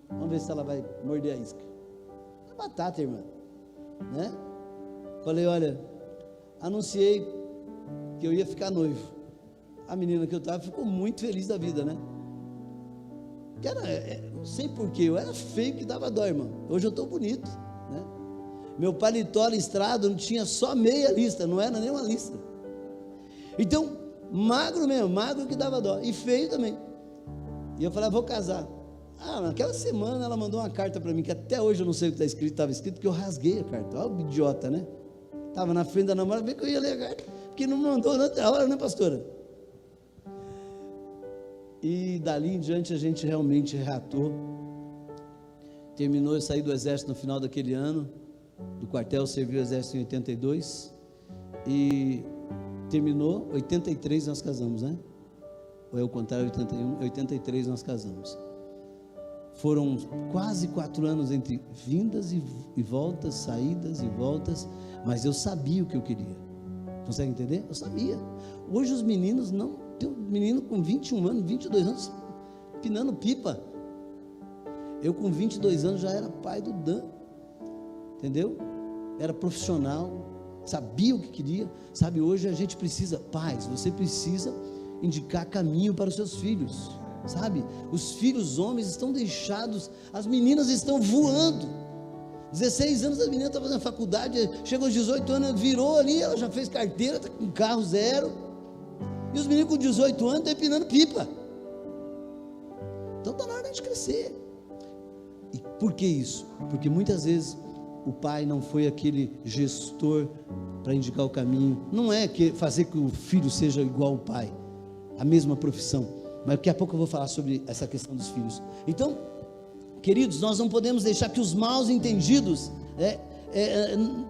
vamos ver se ela vai morder a isca. É batata, irmã, né? Falei, olha, anunciei que eu ia ficar noivo. A menina que eu estava ficou muito feliz da vida, né? Que não sei porquê, eu era feio que dava dó, irmão. Hoje eu estou bonito, né? Meu paletó listrado não tinha só meia lista, não era nem uma lista. Então, magro mesmo, magro que dava dó, e feio também. E eu falei, vou casar. Naquela semana ela mandou uma carta para mim, que até hoje eu não sei o que estava escrito, porque eu rasguei a carta. Olha o idiota, né? Estava na frente da namorada, bem que eu ia ler a carta, porque não mandou na outra hora, né, pastora? E dali em diante a gente realmente reatou. Terminou, eu saí do exército no final daquele ano, do quartel, servi o exército em 82, e terminou, 83 nós casamos, né? Ou é o contrário, 81, 83 nós casamos. Foram quase 4 anos entre vindas e voltas, saídas e voltas, mas eu sabia o que eu queria. Consegue entender? Eu sabia. Hoje os meninos não, tem um menino com 21 anos, 22 anos, pinando pipa. Eu com 22 anos já era pai do Dan, entendeu? Era profissional, sabia o que queria. Sabe, hoje a gente precisa, pais, você precisa indicar caminho para os seus filhos, sabe? Os filhos homens estão deixados, as meninas estão voando. 16 anos a menina está fazendo faculdade, chegou aos 18 anos, virou ali, ela já fez carteira, está com carro zero, e os meninos com 18 anos estão empinando pipa. Então está na hora de crescer. E por que isso? Porque muitas vezes o pai não foi aquele gestor para indicar o caminho. Não é fazer que o filho seja igual ao pai, a mesma profissão, mas daqui a pouco eu vou falar sobre essa questão dos filhos. Então, queridos, nós não podemos deixar que os maus entendidos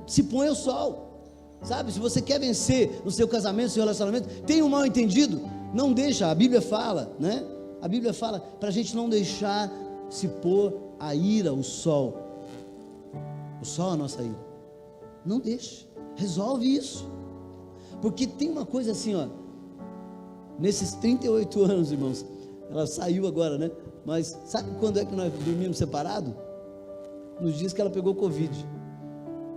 se ponham ao sol, sabe? Se você quer vencer no seu casamento, no seu relacionamento, tem um mal entendido, não deixa. A Bíblia fala, né? A Bíblia fala para a gente não deixar se pôr a ira, o sol é a nossa ira. Não deixe, resolve isso. Porque tem uma coisa assim, ó, nesses 38 anos, irmãos, ela saiu agora, né? Mas sabe quando é que nós dormimos separados? Nos dias que ela pegou Covid,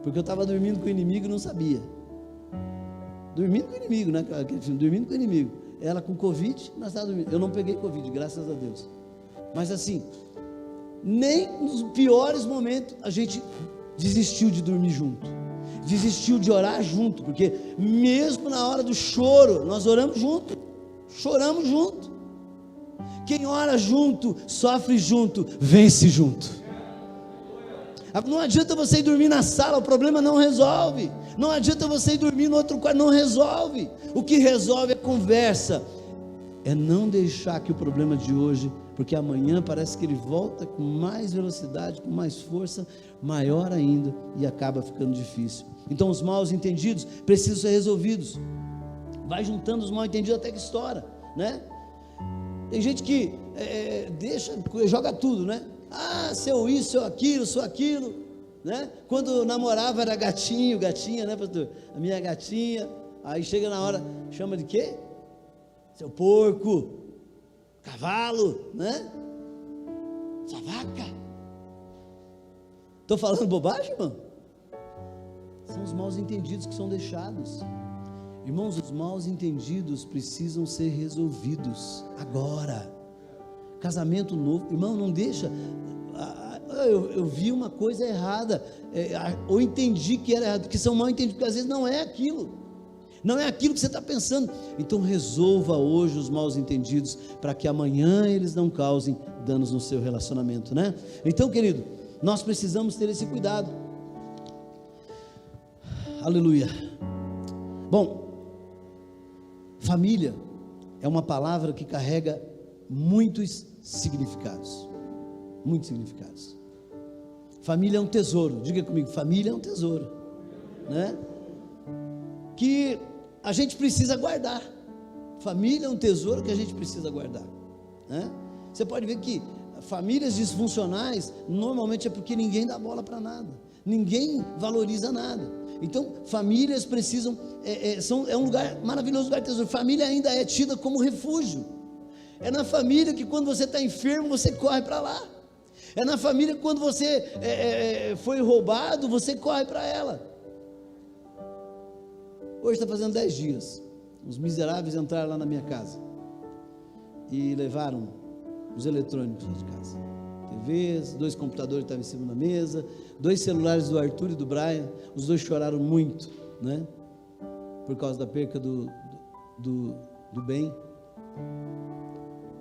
porque eu estava dormindo com o inimigo e não sabia. Dormindo com o inimigo, né? Aquele filme, dormindo com o inimigo. Ela com Covid, nós estávamos dormindo. Eu não peguei Covid, graças a Deus. Mas assim, nem nos piores momentos a gente desistiu de dormir junto, desistiu de orar junto, porque mesmo na hora do choro, nós oramos junto, choramos junto. Quem ora junto, sofre junto, vence junto. Não adianta você ir dormir na sala, o problema não resolve. Não adianta você ir dormir no outro quarto, não resolve. O que resolve é conversa, é não deixar que o problema de hoje, porque amanhã parece que ele volta com mais velocidade, com mais força, maior ainda, e acaba ficando difícil. Então os mal entendidos precisam ser resolvidos. Vai juntando os mal entendidos até que estoura, né? Tem gente que joga tudo, né? Ah, seu isso, seu aquilo, né? Quando namorava era gatinho, gatinha, né, pastor? A minha gatinha. Aí chega na hora, chama de quê? Seu porco, cavalo, né? Sua vaca. Estou falando bobagem, irmão? São os mal entendidos que são deixados. Irmãos, os mal entendidos precisam ser resolvidos agora. Casamento novo, irmão, não deixa. Eu vi uma coisa errada, ou entendi que era errado, porque são mal entendidos, porque às vezes não é aquilo, não é aquilo que você está pensando. Então resolva hoje os mal entendidos, para que amanhã eles não causem danos no seu relacionamento, né? Então, querido, nós precisamos ter esse cuidado. Aleluia. Bom, família é uma palavra que carrega muitos significados, muitos significados. Família é um tesouro, diga comigo, família é um tesouro, né? Que a gente precisa guardar. Família é um tesouro que a gente precisa guardar, né? Você pode ver que famílias disfuncionais, normalmente é porque ninguém dá bola para nada, ninguém valoriza nada. Então, famílias precisam, é um lugar maravilhoso, lugar de tesouro. Família ainda é tida como refúgio. É na família que quando você está enfermo, você corre para lá. É na família que quando você foi roubado, você corre para ela. Hoje está fazendo 10 dias, os miseráveis entraram lá na minha casa e levaram os eletrônicos de casa, TVs, 2 computadores estavam em cima da mesa, 2 celulares do Arthur e do Brian. Os 2 choraram muito, né? Por causa da perca do bem.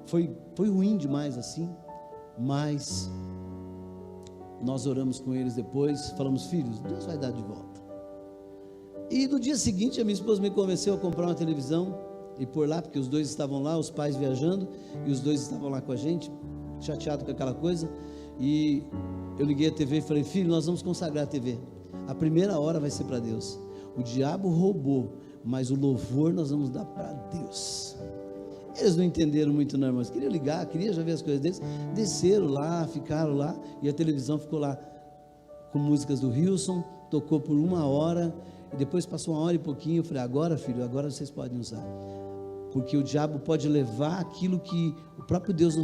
Foi ruim demais assim, mas nós oramos com eles depois, falamos: filhos, Deus vai dar de volta. E no dia seguinte a minha esposa me convenceu a comprar uma televisão e pôr lá, porque os 2 estavam lá, os pais viajando, e os 2 estavam lá com a gente, chateado com aquela coisa. E eu liguei a TV e falei: filho, nós vamos consagrar a TV, a primeira hora vai ser para Deus. O diabo roubou, mas o louvor nós vamos dar para Deus. Eles não entenderam muito não, mas queriam ligar, queriam já ver as coisas deles. Desceram lá, ficaram lá, e a televisão ficou lá com músicas do Wilson, tocou por 1 hora, e depois passou 1 hora e pouquinho. Eu falei: agora, filho, agora vocês podem usar, porque o diabo pode levar aquilo que o próprio Deus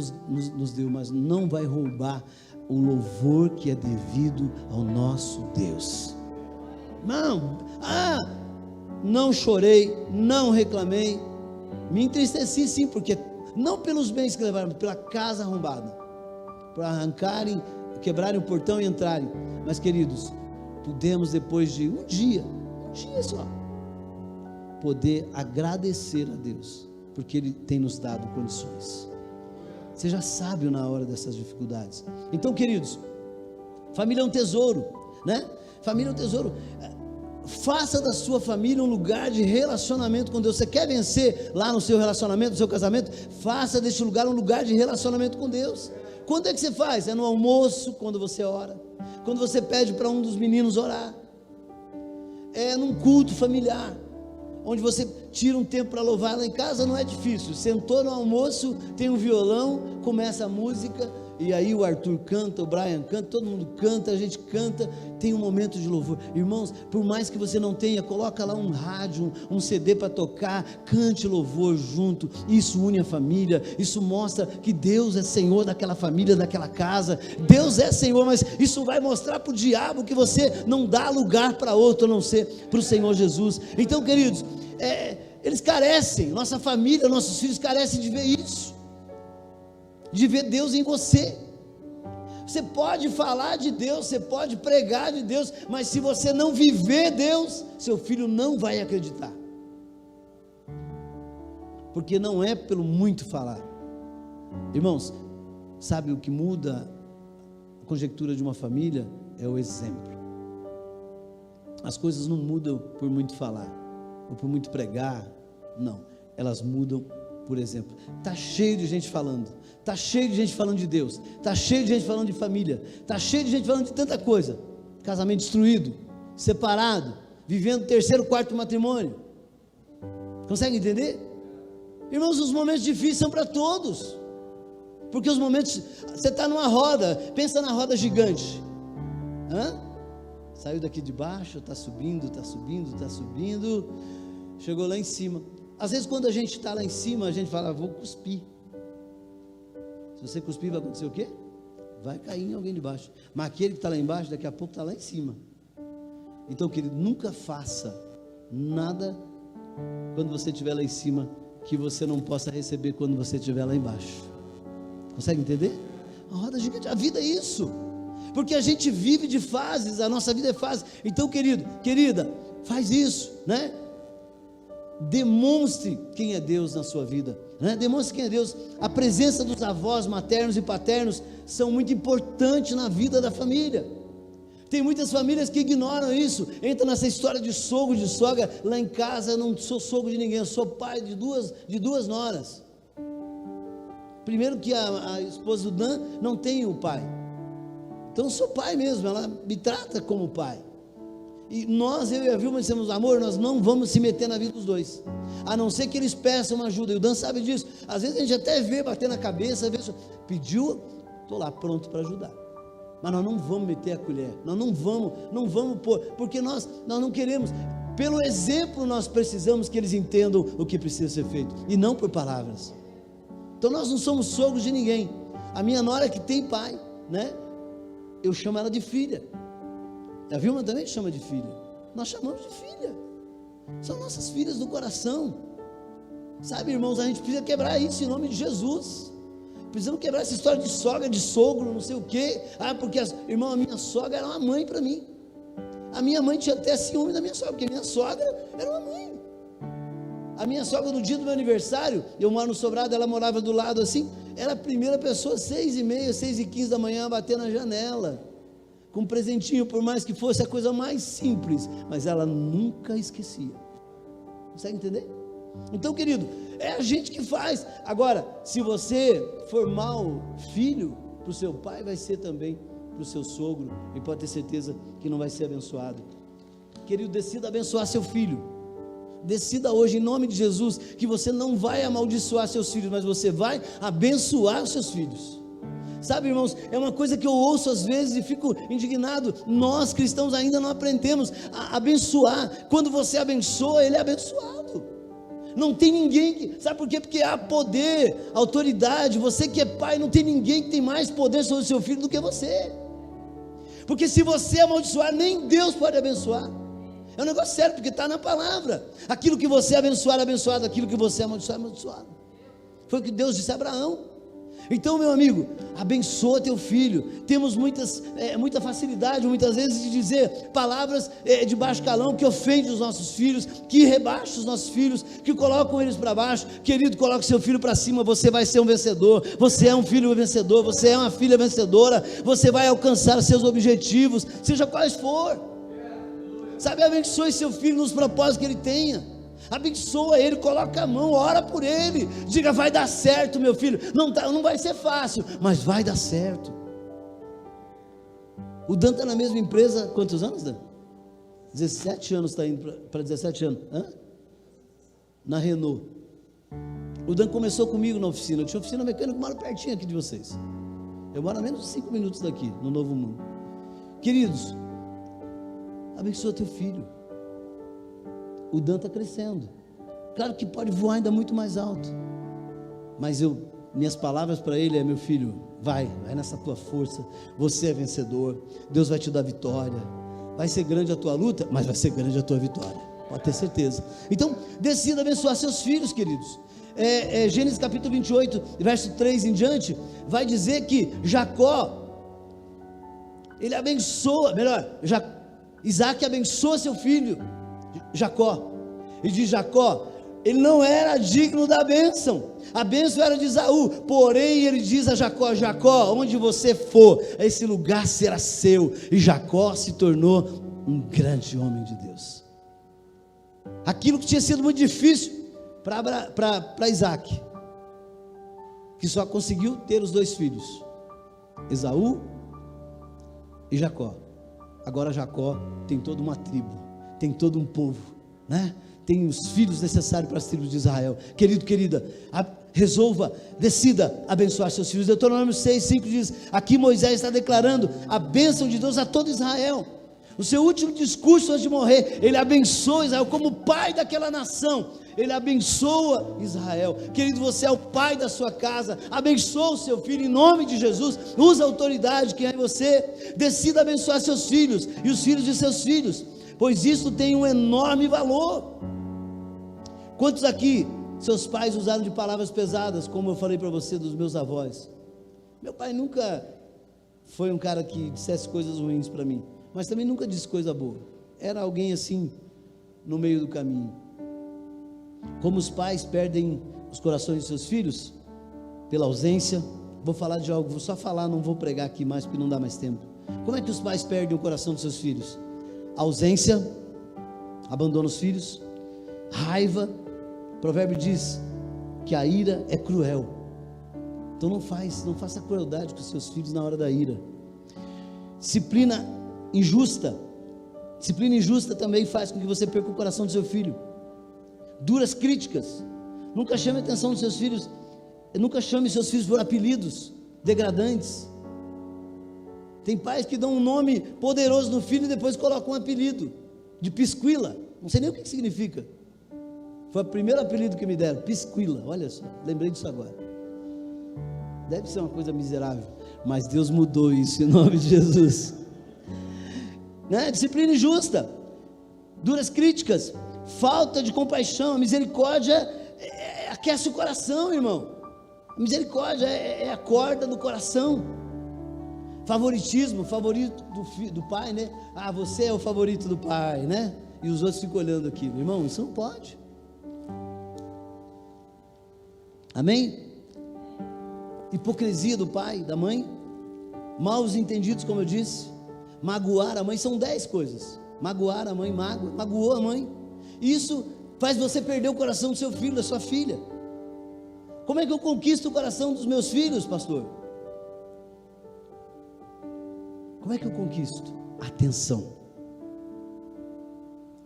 nos deu, mas não vai roubar o louvor que é devido ao nosso Deus. Não chorei, não reclamei, me entristeci sim, porque não pelos bens que levaram, pela casa arrombada, para arrancarem, quebrarem o portão e entrarem. Mas, queridos, pudemos, depois de um dia só, poder agradecer a Deus, porque Ele tem nos dado condições. Seja sábio na hora dessas dificuldades. Então, queridos, família é um tesouro, né? Família é um tesouro. Faça da sua família um lugar de relacionamento com Deus. Você quer vencer lá no seu relacionamento, no seu casamento? Faça deste lugar um lugar de relacionamento com Deus. Quando é que você faz? É no almoço, quando você ora, quando você pede para um dos meninos orar, é num culto familiar, onde você tira um tempo para louvar. Lá em casa não é difícil, sentou no almoço, tem um violão, começa a música, e aí o Arthur canta, o Brian canta, todo mundo canta, a gente canta, tem um momento de louvor. Irmãos, por mais que você não tenha, coloca lá um rádio, um CD para tocar, cante louvor junto, isso une a família, isso mostra que Deus é Senhor daquela família, daquela casa. Deus é Senhor, mas isso vai mostrar para o diabo que você não dá lugar para outro, a não ser para o Senhor Jesus. Então, queridos, eles carecem, nossa família, nossos filhos carecem de ver isso, de ver Deus em você. Você pode falar de Deus, você pode pregar de Deus, mas se você não viver Deus, seu filho não vai acreditar, porque não é pelo muito falar. Irmãos, sabe o que muda a conjectura de uma família? É o exemplo. As coisas não mudam por muito falar, ou por muito pregar, não, elas mudam por exemplo. Está cheio de gente falando, está cheio de gente falando de Deus, está cheio de gente falando de família, está cheio de gente falando de tanta coisa, casamento destruído, separado, vivendo terceiro, quarto matrimônio. Consegue entender? Irmãos, os momentos difíceis são para todos, porque os momentos, você está numa roda, pensa na roda gigante, saiu daqui de baixo, está subindo, está subindo, está subindo, chegou lá em cima. Às vezes quando a gente está lá em cima, a gente fala, vou cuspir. Se você cuspir, vai acontecer o quê? Vai cair em alguém de baixo. Mas aquele que está lá embaixo, daqui a pouco está lá em cima. Então, querido, nunca faça nada quando você estiver lá em cima, que você não possa receber quando você estiver lá embaixo. Consegue entender? A roda gigante, a vida é isso, porque a gente vive de fases, a nossa vida é fase. Então, querido, querida, faz isso, né? Demonstre quem é Deus na sua vida, né? Demonstre quem é Deus. A presença dos avós maternos e paternos são muito importantes na vida da família. Tem muitas famílias que ignoram isso, entra nessa história de sogro, de sogra. Lá em casa eu não sou sogro de ninguém, eu sou pai de duas noras. Primeiro que a esposa do Dan não tem o pai, então eu sou pai mesmo, ela me trata como pai. E nós, eu e a Vilma, dissemos, amor, nós não vamos se meter na vida dos dois, a não ser que eles peçam ajuda, e o Dan sabe disso. Às vezes a gente até vê, bater na cabeça, vê, pediu, estou lá pronto para ajudar, mas nós não vamos meter a colher, nós não vamos pôr, porque nós não queremos. Pelo exemplo nós precisamos que eles entendam o que precisa ser feito, e não por palavras. Então nós não somos sogros de ninguém. A minha nora que tem pai, né? Eu chamo ela de filha. A Vilma também chama de filha. Nós chamamos de filha. São nossas filhas do coração. Sabe, irmãos, a gente precisa quebrar isso em nome de Jesus. Precisamos quebrar essa história de sogra, de sogro, não sei o quê. Porque, irmão, a minha sogra era uma mãe para mim. A minha mãe tinha até ciúme da minha sogra, porque a minha sogra era uma mãe. A minha sogra, no dia do meu aniversário, eu moro no sobrado, ela morava do lado assim, era a primeira pessoa, 6h30, 6h15 da manhã, a bater na janela, com um presentinho, por mais que fosse a coisa mais simples, mas ela nunca esquecia. Consegue entender? Então, querido, é a gente que faz. Agora, se você for mau filho para o seu pai, vai ser também para o seu sogro, e pode ter certeza que não vai ser abençoado. Querido, decida abençoar seu filho. Decida hoje, em nome de Jesus, que você não vai amaldiçoar seus filhos, mas você vai abençoar os seus filhos. Sabe, irmãos, é uma coisa que eu ouço às vezes e fico indignado. Nós cristãos ainda não aprendemos a abençoar. Quando você abençoa, ele é abençoado. Não tem ninguém que, sabe por quê? Porque há poder, autoridade. Você que é pai, não tem ninguém que tem mais poder sobre o seu filho do que você. Porque se você amaldiçoar, nem Deus pode abençoar. É um negócio sério, porque está na palavra. Aquilo que você abençoar, abençoado. Aquilo que você amaldiçoar, amaldiçoado. Foi o que Deus disse a Abraão. Então, meu amigo, abençoa teu filho. Temos muita facilidade, muitas vezes, de dizer palavras de baixo calão, que ofendem os nossos filhos, que rebaixam os nossos filhos, que colocam eles para baixo. Querido, coloque seu filho para cima, você vai ser um vencedor. Você é um filho vencedor, você é uma filha vencedora. Você vai alcançar seus objetivos, seja quais for. Sabe, abençoe seu filho nos propósitos que ele tenha. Abençoa ele, coloca a mão, ora por ele. Diga, vai dar certo, meu filho. Não vai ser fácil, mas vai dar certo. O Dan está na mesma empresa, quantos anos, Dan? 17 anos, está indo para 17 anos. Na Renault. O Dan começou comigo na oficina. Eu tinha oficina mecânica, moro pertinho aqui de vocês. Eu moro a menos de 5 minutos daqui, no Novo Mundo. Queridos, abençoa teu filho. O Dan está crescendo. Claro que pode voar ainda muito mais alto. Mas minhas palavras para ele é: meu filho, vai nessa tua força. Você é vencedor. Deus vai te dar vitória. Vai ser grande a tua luta, mas vai ser grande a tua vitória. Pode ter certeza. Então, decida abençoar seus filhos, queridos. Gênesis capítulo 28, verso 3 em diante, vai dizer que Jacó, ele abençoa, Isaac abençoa seu filho, Jacó, e diz Jacó, ele não era digno da bênção, a bênção era de Esaú, porém ele diz a Jacó: Jacó, onde você for, esse lugar será seu, e Jacó se tornou um grande homem de Deus. Aquilo que tinha sido muito difícil para Isaac, que só conseguiu ter os 2 filhos, Esaú e Jacó. Agora Jacó tem toda uma tribo, tem todo um povo, né? Tem os filhos necessários para as tribos de Israel. Querido, querida, resolva, decida abençoar seus filhos. Deuteronômio 6:5 diz: aqui Moisés está declarando a bênção de Deus a todo Israel. O seu último discurso antes de morrer, ele abençoa Israel como pai daquela nação. Ele abençoa Israel. Querido, você é o pai da sua casa. Abençoa o seu filho em nome de Jesus. Usa a autoridade que é em você. Decida abençoar seus filhos e os filhos de seus filhos, pois isso tem um enorme valor. Quantos aqui seus pais usaram de palavras pesadas, como eu falei para você dos meus avós? Meu pai nunca foi um cara que dissesse coisas ruins para mim, mas também nunca disse coisa boa. Era alguém assim, no meio do caminho. Como os pais perdem os corações de seus filhos? Pela ausência. Vou falar de algo, vou só falar, não vou pregar aqui mais, porque não dá mais tempo. Como é que os pais perdem o coração dos seus filhos? Ausência, abandona os filhos, raiva. O provérbio diz que a ira é cruel. Então não faça crueldade com os seus filhos na hora da ira. Disciplina injusta também faz com que você perca o coração do seu filho. Duras críticas. Nunca chame a atenção dos seus filhos, nunca chame seus filhos por apelidos degradantes. Tem pais que dão um nome poderoso no filho e depois colocam um apelido de Pisquila. Não sei nem o que significa. Foi o primeiro apelido que me deram, Pisquila. Olha só, lembrei disso agora. Deve ser uma coisa miserável, mas Deus mudou isso em nome de Jesus. Né? Disciplina injusta, duras críticas, falta de compaixão. A misericórdia aquece o coração, irmão. A misericórdia é a corda do coração. Favoritismo, favorito do pai, né? Ah, você é o favorito do pai, né? E os outros ficam olhando aquilo. Irmão, isso não pode. Amém? Hipocrisia do pai, da mãe, maus entendidos, como eu disse, magoar a mãe, são 10 coisas. Magoar a mãe, magoou a mãe. Isso faz você perder o coração do seu filho, da sua filha. Como é que eu conquisto o coração dos meus filhos, pastor? Como é que eu conquisto? Atenção.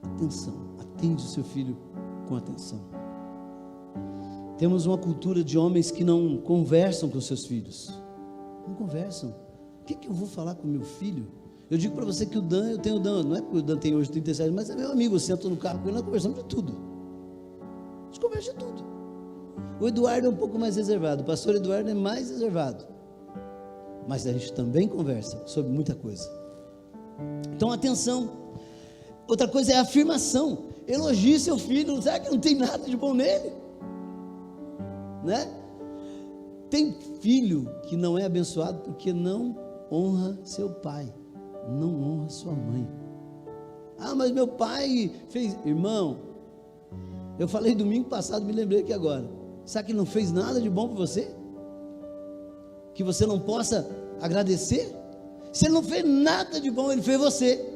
Atenção. Atende o seu filho com atenção. Temos uma cultura de homens que não conversam com seus filhos. Não conversam. O que eu vou falar com meu filho? Eu digo para você que o Dan, eu tenho o Dan, não é porque o Dan tem hoje 37, mas é meu amigo, eu sento no carro com ele, nós conversamos de tudo. A gente conversa de tudo. O Eduardo é um pouco mais reservado, o pastor Eduardo é mais reservado, mas a gente também conversa sobre muita coisa. Então atenção. Outra coisa é a afirmação. Elogie seu filho. Será que não tem nada de bom nele? Né? Tem filho que não é abençoado porque não honra seu pai, não honra sua mãe. Ah, mas meu pai fez. Irmão, eu falei domingo passado, me lembrei aqui agora. Será que ele não fez nada de bom para você? Que você não possa agradecer? Se ele não fez nada de bom, ele fez você.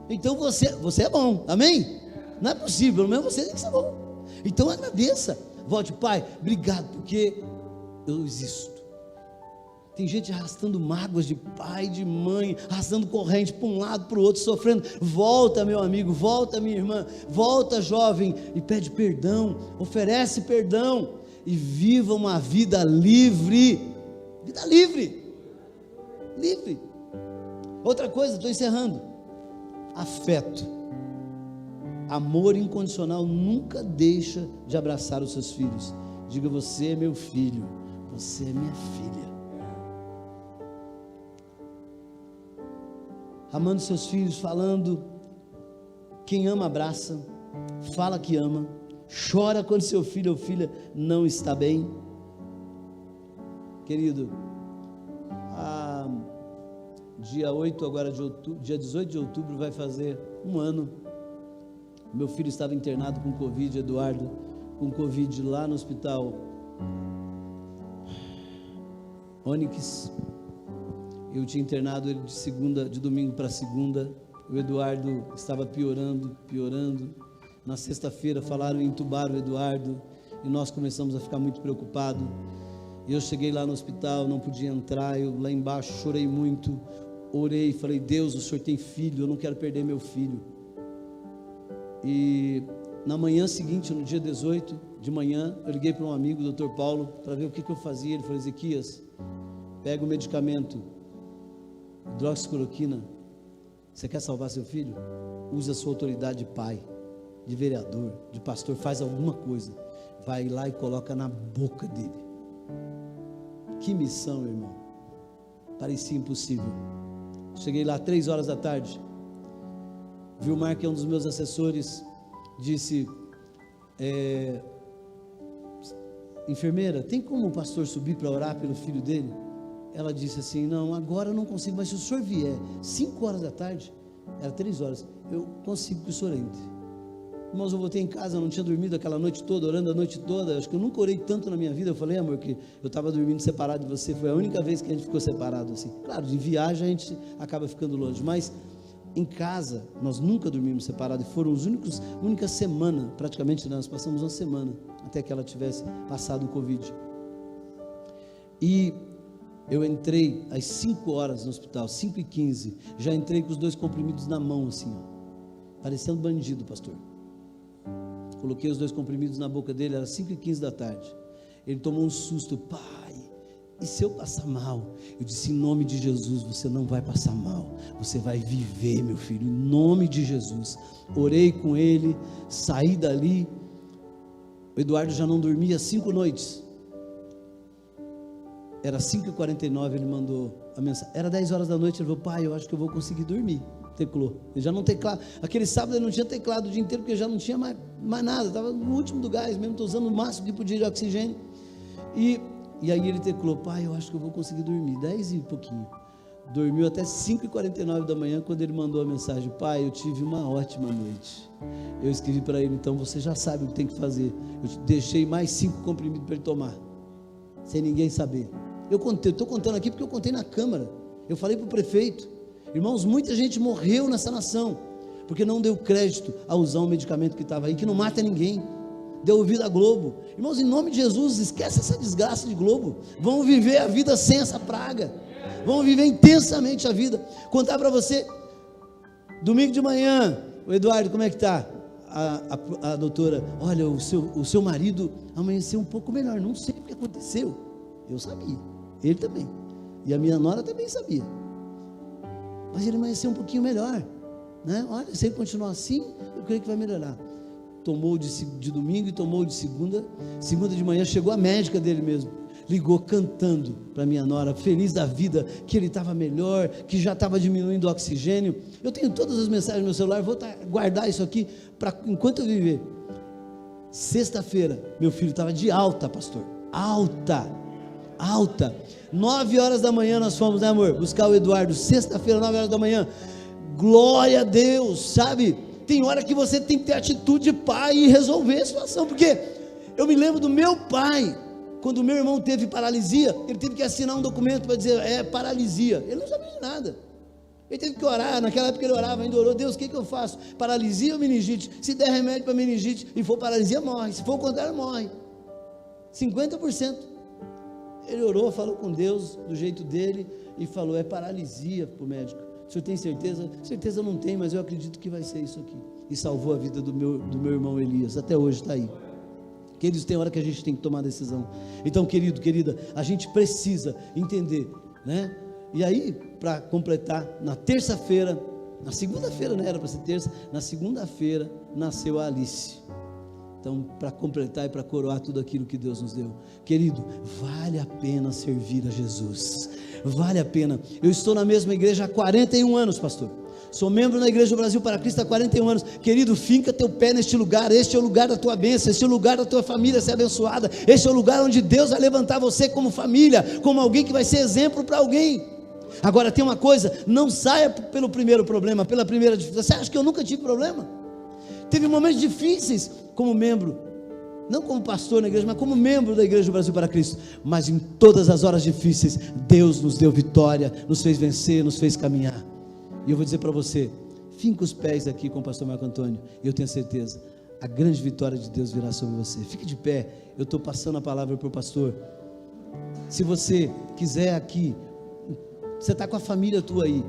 Então você é bom, amém? Não é possível, pelo menos você tem que ser bom. Então agradeça. Volte, pai, obrigado porque eu existo. Tem gente arrastando mágoas de pai, de mãe, arrastando corrente para um lado, para o outro, sofrendo. Volta, meu amigo, volta, minha irmã, volta, jovem, e pede perdão, oferece perdão, e viva uma vida livre Vida livre. Livre. Outra coisa, estou encerrando. Afeto. Amor incondicional nunca deixa de abraçar os seus filhos. Diga: você é meu filho, você é minha filha. Amando seus filhos, falando. Quem ama, abraça. Fala que ama. Chora quando seu filho ou filha não está bem. Querido, dia 8 agora de outubro, dia 18 de outubro vai fazer um ano. Meu filho estava internado com Covid, Eduardo, com Covid lá no hospital Ônix. Eu tinha internado ele de domingo para segunda. O Eduardo estava piorando. Na sexta-feira falaram em entubar o Eduardo e nós começamos a ficar muito preocupados. Eu cheguei lá no hospital, não podia entrar, eu lá embaixo chorei muito, orei, falei: Deus, o Senhor tem filho, eu não quero perder meu filho. E na manhã seguinte, no dia 18 de manhã, eu liguei para um amigo, o Dr. Paulo, para ver o que eu fazia. Ele falou: Ezequias, pega o medicamento, hidroxicloroquina. Você quer salvar seu filho? Usa a sua autoridade de pai, de vereador, de pastor, faz alguma coisa, vai lá e coloca na boca dele. Que missão, meu irmão, parecia impossível. Cheguei lá 3 horas da tarde, Vilmar, que é um dos meus assessores, disse: enfermeira, tem como o pastor subir para orar pelo filho dele? Ela disse assim: não, agora eu não consigo, mas se o senhor vier 5 horas da tarde, era 3 horas, eu consigo que o senhor entre. Irmãos, eu voltei em casa, eu não tinha dormido aquela noite toda, orando a noite toda. Acho que eu nunca orei tanto na minha vida. Eu falei: amor, que eu estava dormindo separado de você. Foi a única vez que a gente ficou separado assim. Claro, de viagem a gente acaba ficando longe, mas em casa nós nunca dormimos separados. E foram únicas semanas, praticamente nós passamos uma semana até que ela tivesse passado o Covid. E eu entrei às 5 horas no hospital, 5h15. Já entrei com os 2 comprimidos na mão assim, ó, parecendo bandido, pastor. Coloquei os 2 comprimidos na boca dele, era 5h15 da tarde. Ele tomou um susto: pai, e se eu passar mal? Eu disse: em nome de Jesus, você não vai passar mal, você vai viver, meu filho, em nome de Jesus. Orei com ele, saí dali. O Eduardo já não dormia 5 noites. Era 5h49, ele mandou a mensagem. Era 10 horas da noite, ele falou: pai, eu acho que eu vou conseguir dormir. Teclou, ele já não teclado, aquele sábado ele não tinha teclado o dia inteiro, porque já não tinha mais nada, estava no último do gás mesmo, estou usando o máximo que podia de oxigênio, e aí ele teclou: pai, eu acho que eu vou conseguir dormir, 10 e pouquinho, dormiu até 5h49 da manhã, quando ele mandou a mensagem: pai, eu tive uma ótima noite. Eu escrevi para ele: então você já sabe o que tem que fazer, eu deixei mais 5 comprimidos para ele tomar, sem ninguém saber. Eu estou contando aqui porque eu contei na Câmara, eu falei para o prefeito. Irmãos, muita gente morreu nessa nação, porque não deu crédito a usar um medicamento que estava aí, que não mata ninguém, deu ouvido à Globo. Irmãos, em nome de Jesus, esquece essa desgraça de Globo, vamos viver a vida sem essa praga, vamos viver intensamente a vida. Contar para você, domingo de manhã, o Eduardo, como é que está? A doutora: olha, o seu marido amanheceu um pouco melhor, não sei o que aconteceu. Eu sabia, ele também, e a minha nora também sabia, mas ele amanheceu um pouquinho melhor, né? Olha, se ele continuar assim, eu creio que vai melhorar. Tomou de domingo e tomou de segunda de manhã, chegou a médica dele mesmo, ligou cantando para minha nora, feliz da vida, que ele estava melhor, que já estava diminuindo o oxigênio. Eu tenho todas as mensagens no meu celular, vou guardar isso aqui, para enquanto eu viver. Sexta-feira, meu filho estava de alta, pastor, alta, 9 horas da manhã nós fomos, né, amor, buscar o Eduardo, sexta-feira, 9 horas da manhã, glória a Deus, sabe, tem hora que você tem que ter atitude de pai e resolver a situação, porque eu me lembro do meu pai, quando o meu irmão teve paralisia, ele teve que assinar um documento para dizer, paralisia, ele não sabia de nada, ele teve que orar, naquela época ele orava, ainda orou: Deus, o que eu faço, paralisia ou meningite? Se der remédio para meningite e for paralisia, morre, se for o contrário, morre, 50%. Ele orou, falou com Deus do jeito dele e falou: é paralisia para o médico. O senhor tem certeza? Certeza não tem, mas eu acredito que vai ser isso aqui. E salvou a vida do meu irmão Elias, até hoje está aí. Queridos, tem hora que a gente tem que tomar decisão. Então, querido, querida, a gente precisa entender, né? E aí, para completar, na terça-feira, na segunda-feira, né? Era para ser terça, na segunda-feira nasceu a Alice. Então, para completar e para coroar tudo aquilo que Deus nos deu, querido, vale a pena servir a Jesus, vale a pena. Eu estou na mesma igreja há 41 anos, pastor. Sou membro da Igreja do Brasil para Cristo há 41 anos. Querido, finca teu pé neste lugar. Este é o lugar da tua bênção. Este é o lugar da tua família ser abençoada. Este é o lugar onde Deus vai levantar você como família, como alguém que vai ser exemplo para alguém. Agora tem uma coisa, não saia pelo primeiro problema, pela primeira dificuldade. Você acha que eu nunca tive problema? Teve momentos difíceis como membro, não como pastor na igreja, mas como membro da Igreja do Brasil para Cristo. Mas em todas as horas difíceis, Deus nos deu vitória, nos fez vencer, nos fez caminhar. E eu vou dizer para você, finca os pés aqui com o pastor Marco Antônio, e eu tenho certeza, a grande vitória de Deus virá sobre você. Fique de pé, eu estou passando a palavra para o pastor. Se você quiser aqui, você está com a família tua aí,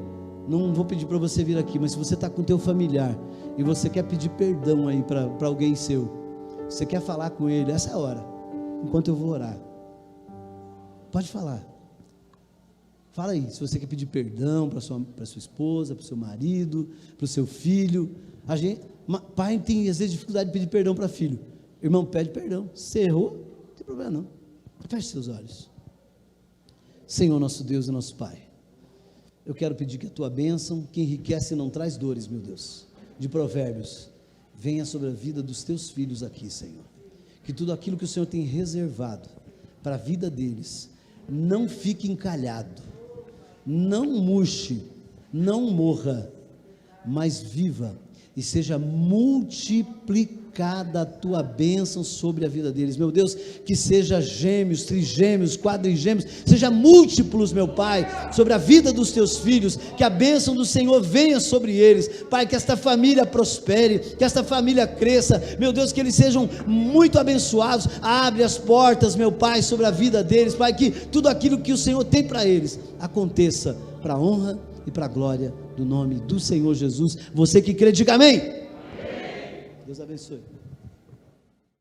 não vou pedir para você vir aqui, mas se você está com o teu familiar, e você quer pedir perdão aí para alguém seu, você quer falar com ele, essa é a hora, enquanto eu vou orar, pode falar. Fala aí, se você quer pedir perdão para sua esposa, para o seu marido, para o seu filho. Pai tem às vezes dificuldade de pedir perdão para filho. Irmão, pede perdão. Se errou, não tem problema não. Feche seus olhos. Senhor nosso Deus e nosso Pai, eu quero pedir que a tua bênção, que enriquece e não traz dores, meu Deus, de Provérbios, venha sobre a vida dos teus filhos aqui, Senhor. Que tudo aquilo que o Senhor tem reservado para a vida deles não fique encalhado, não murche, não morra, mas viva e seja multiplicada a tua bênção sobre a vida deles, meu Deus, que seja gêmeos, trigêmeos, quadrigêmeos, seja múltiplos, meu Pai, sobre a vida dos teus filhos, que a bênção do Senhor venha sobre eles, Pai, que esta família prospere, que esta família cresça, meu Deus, que eles sejam muito abençoados. Abre as portas, meu Pai, sobre a vida deles, Pai, que tudo aquilo que o Senhor tem para eles aconteça para a honra e para a glória do nome do Senhor Jesus. Você que crê, diga amém. Deus abençoe.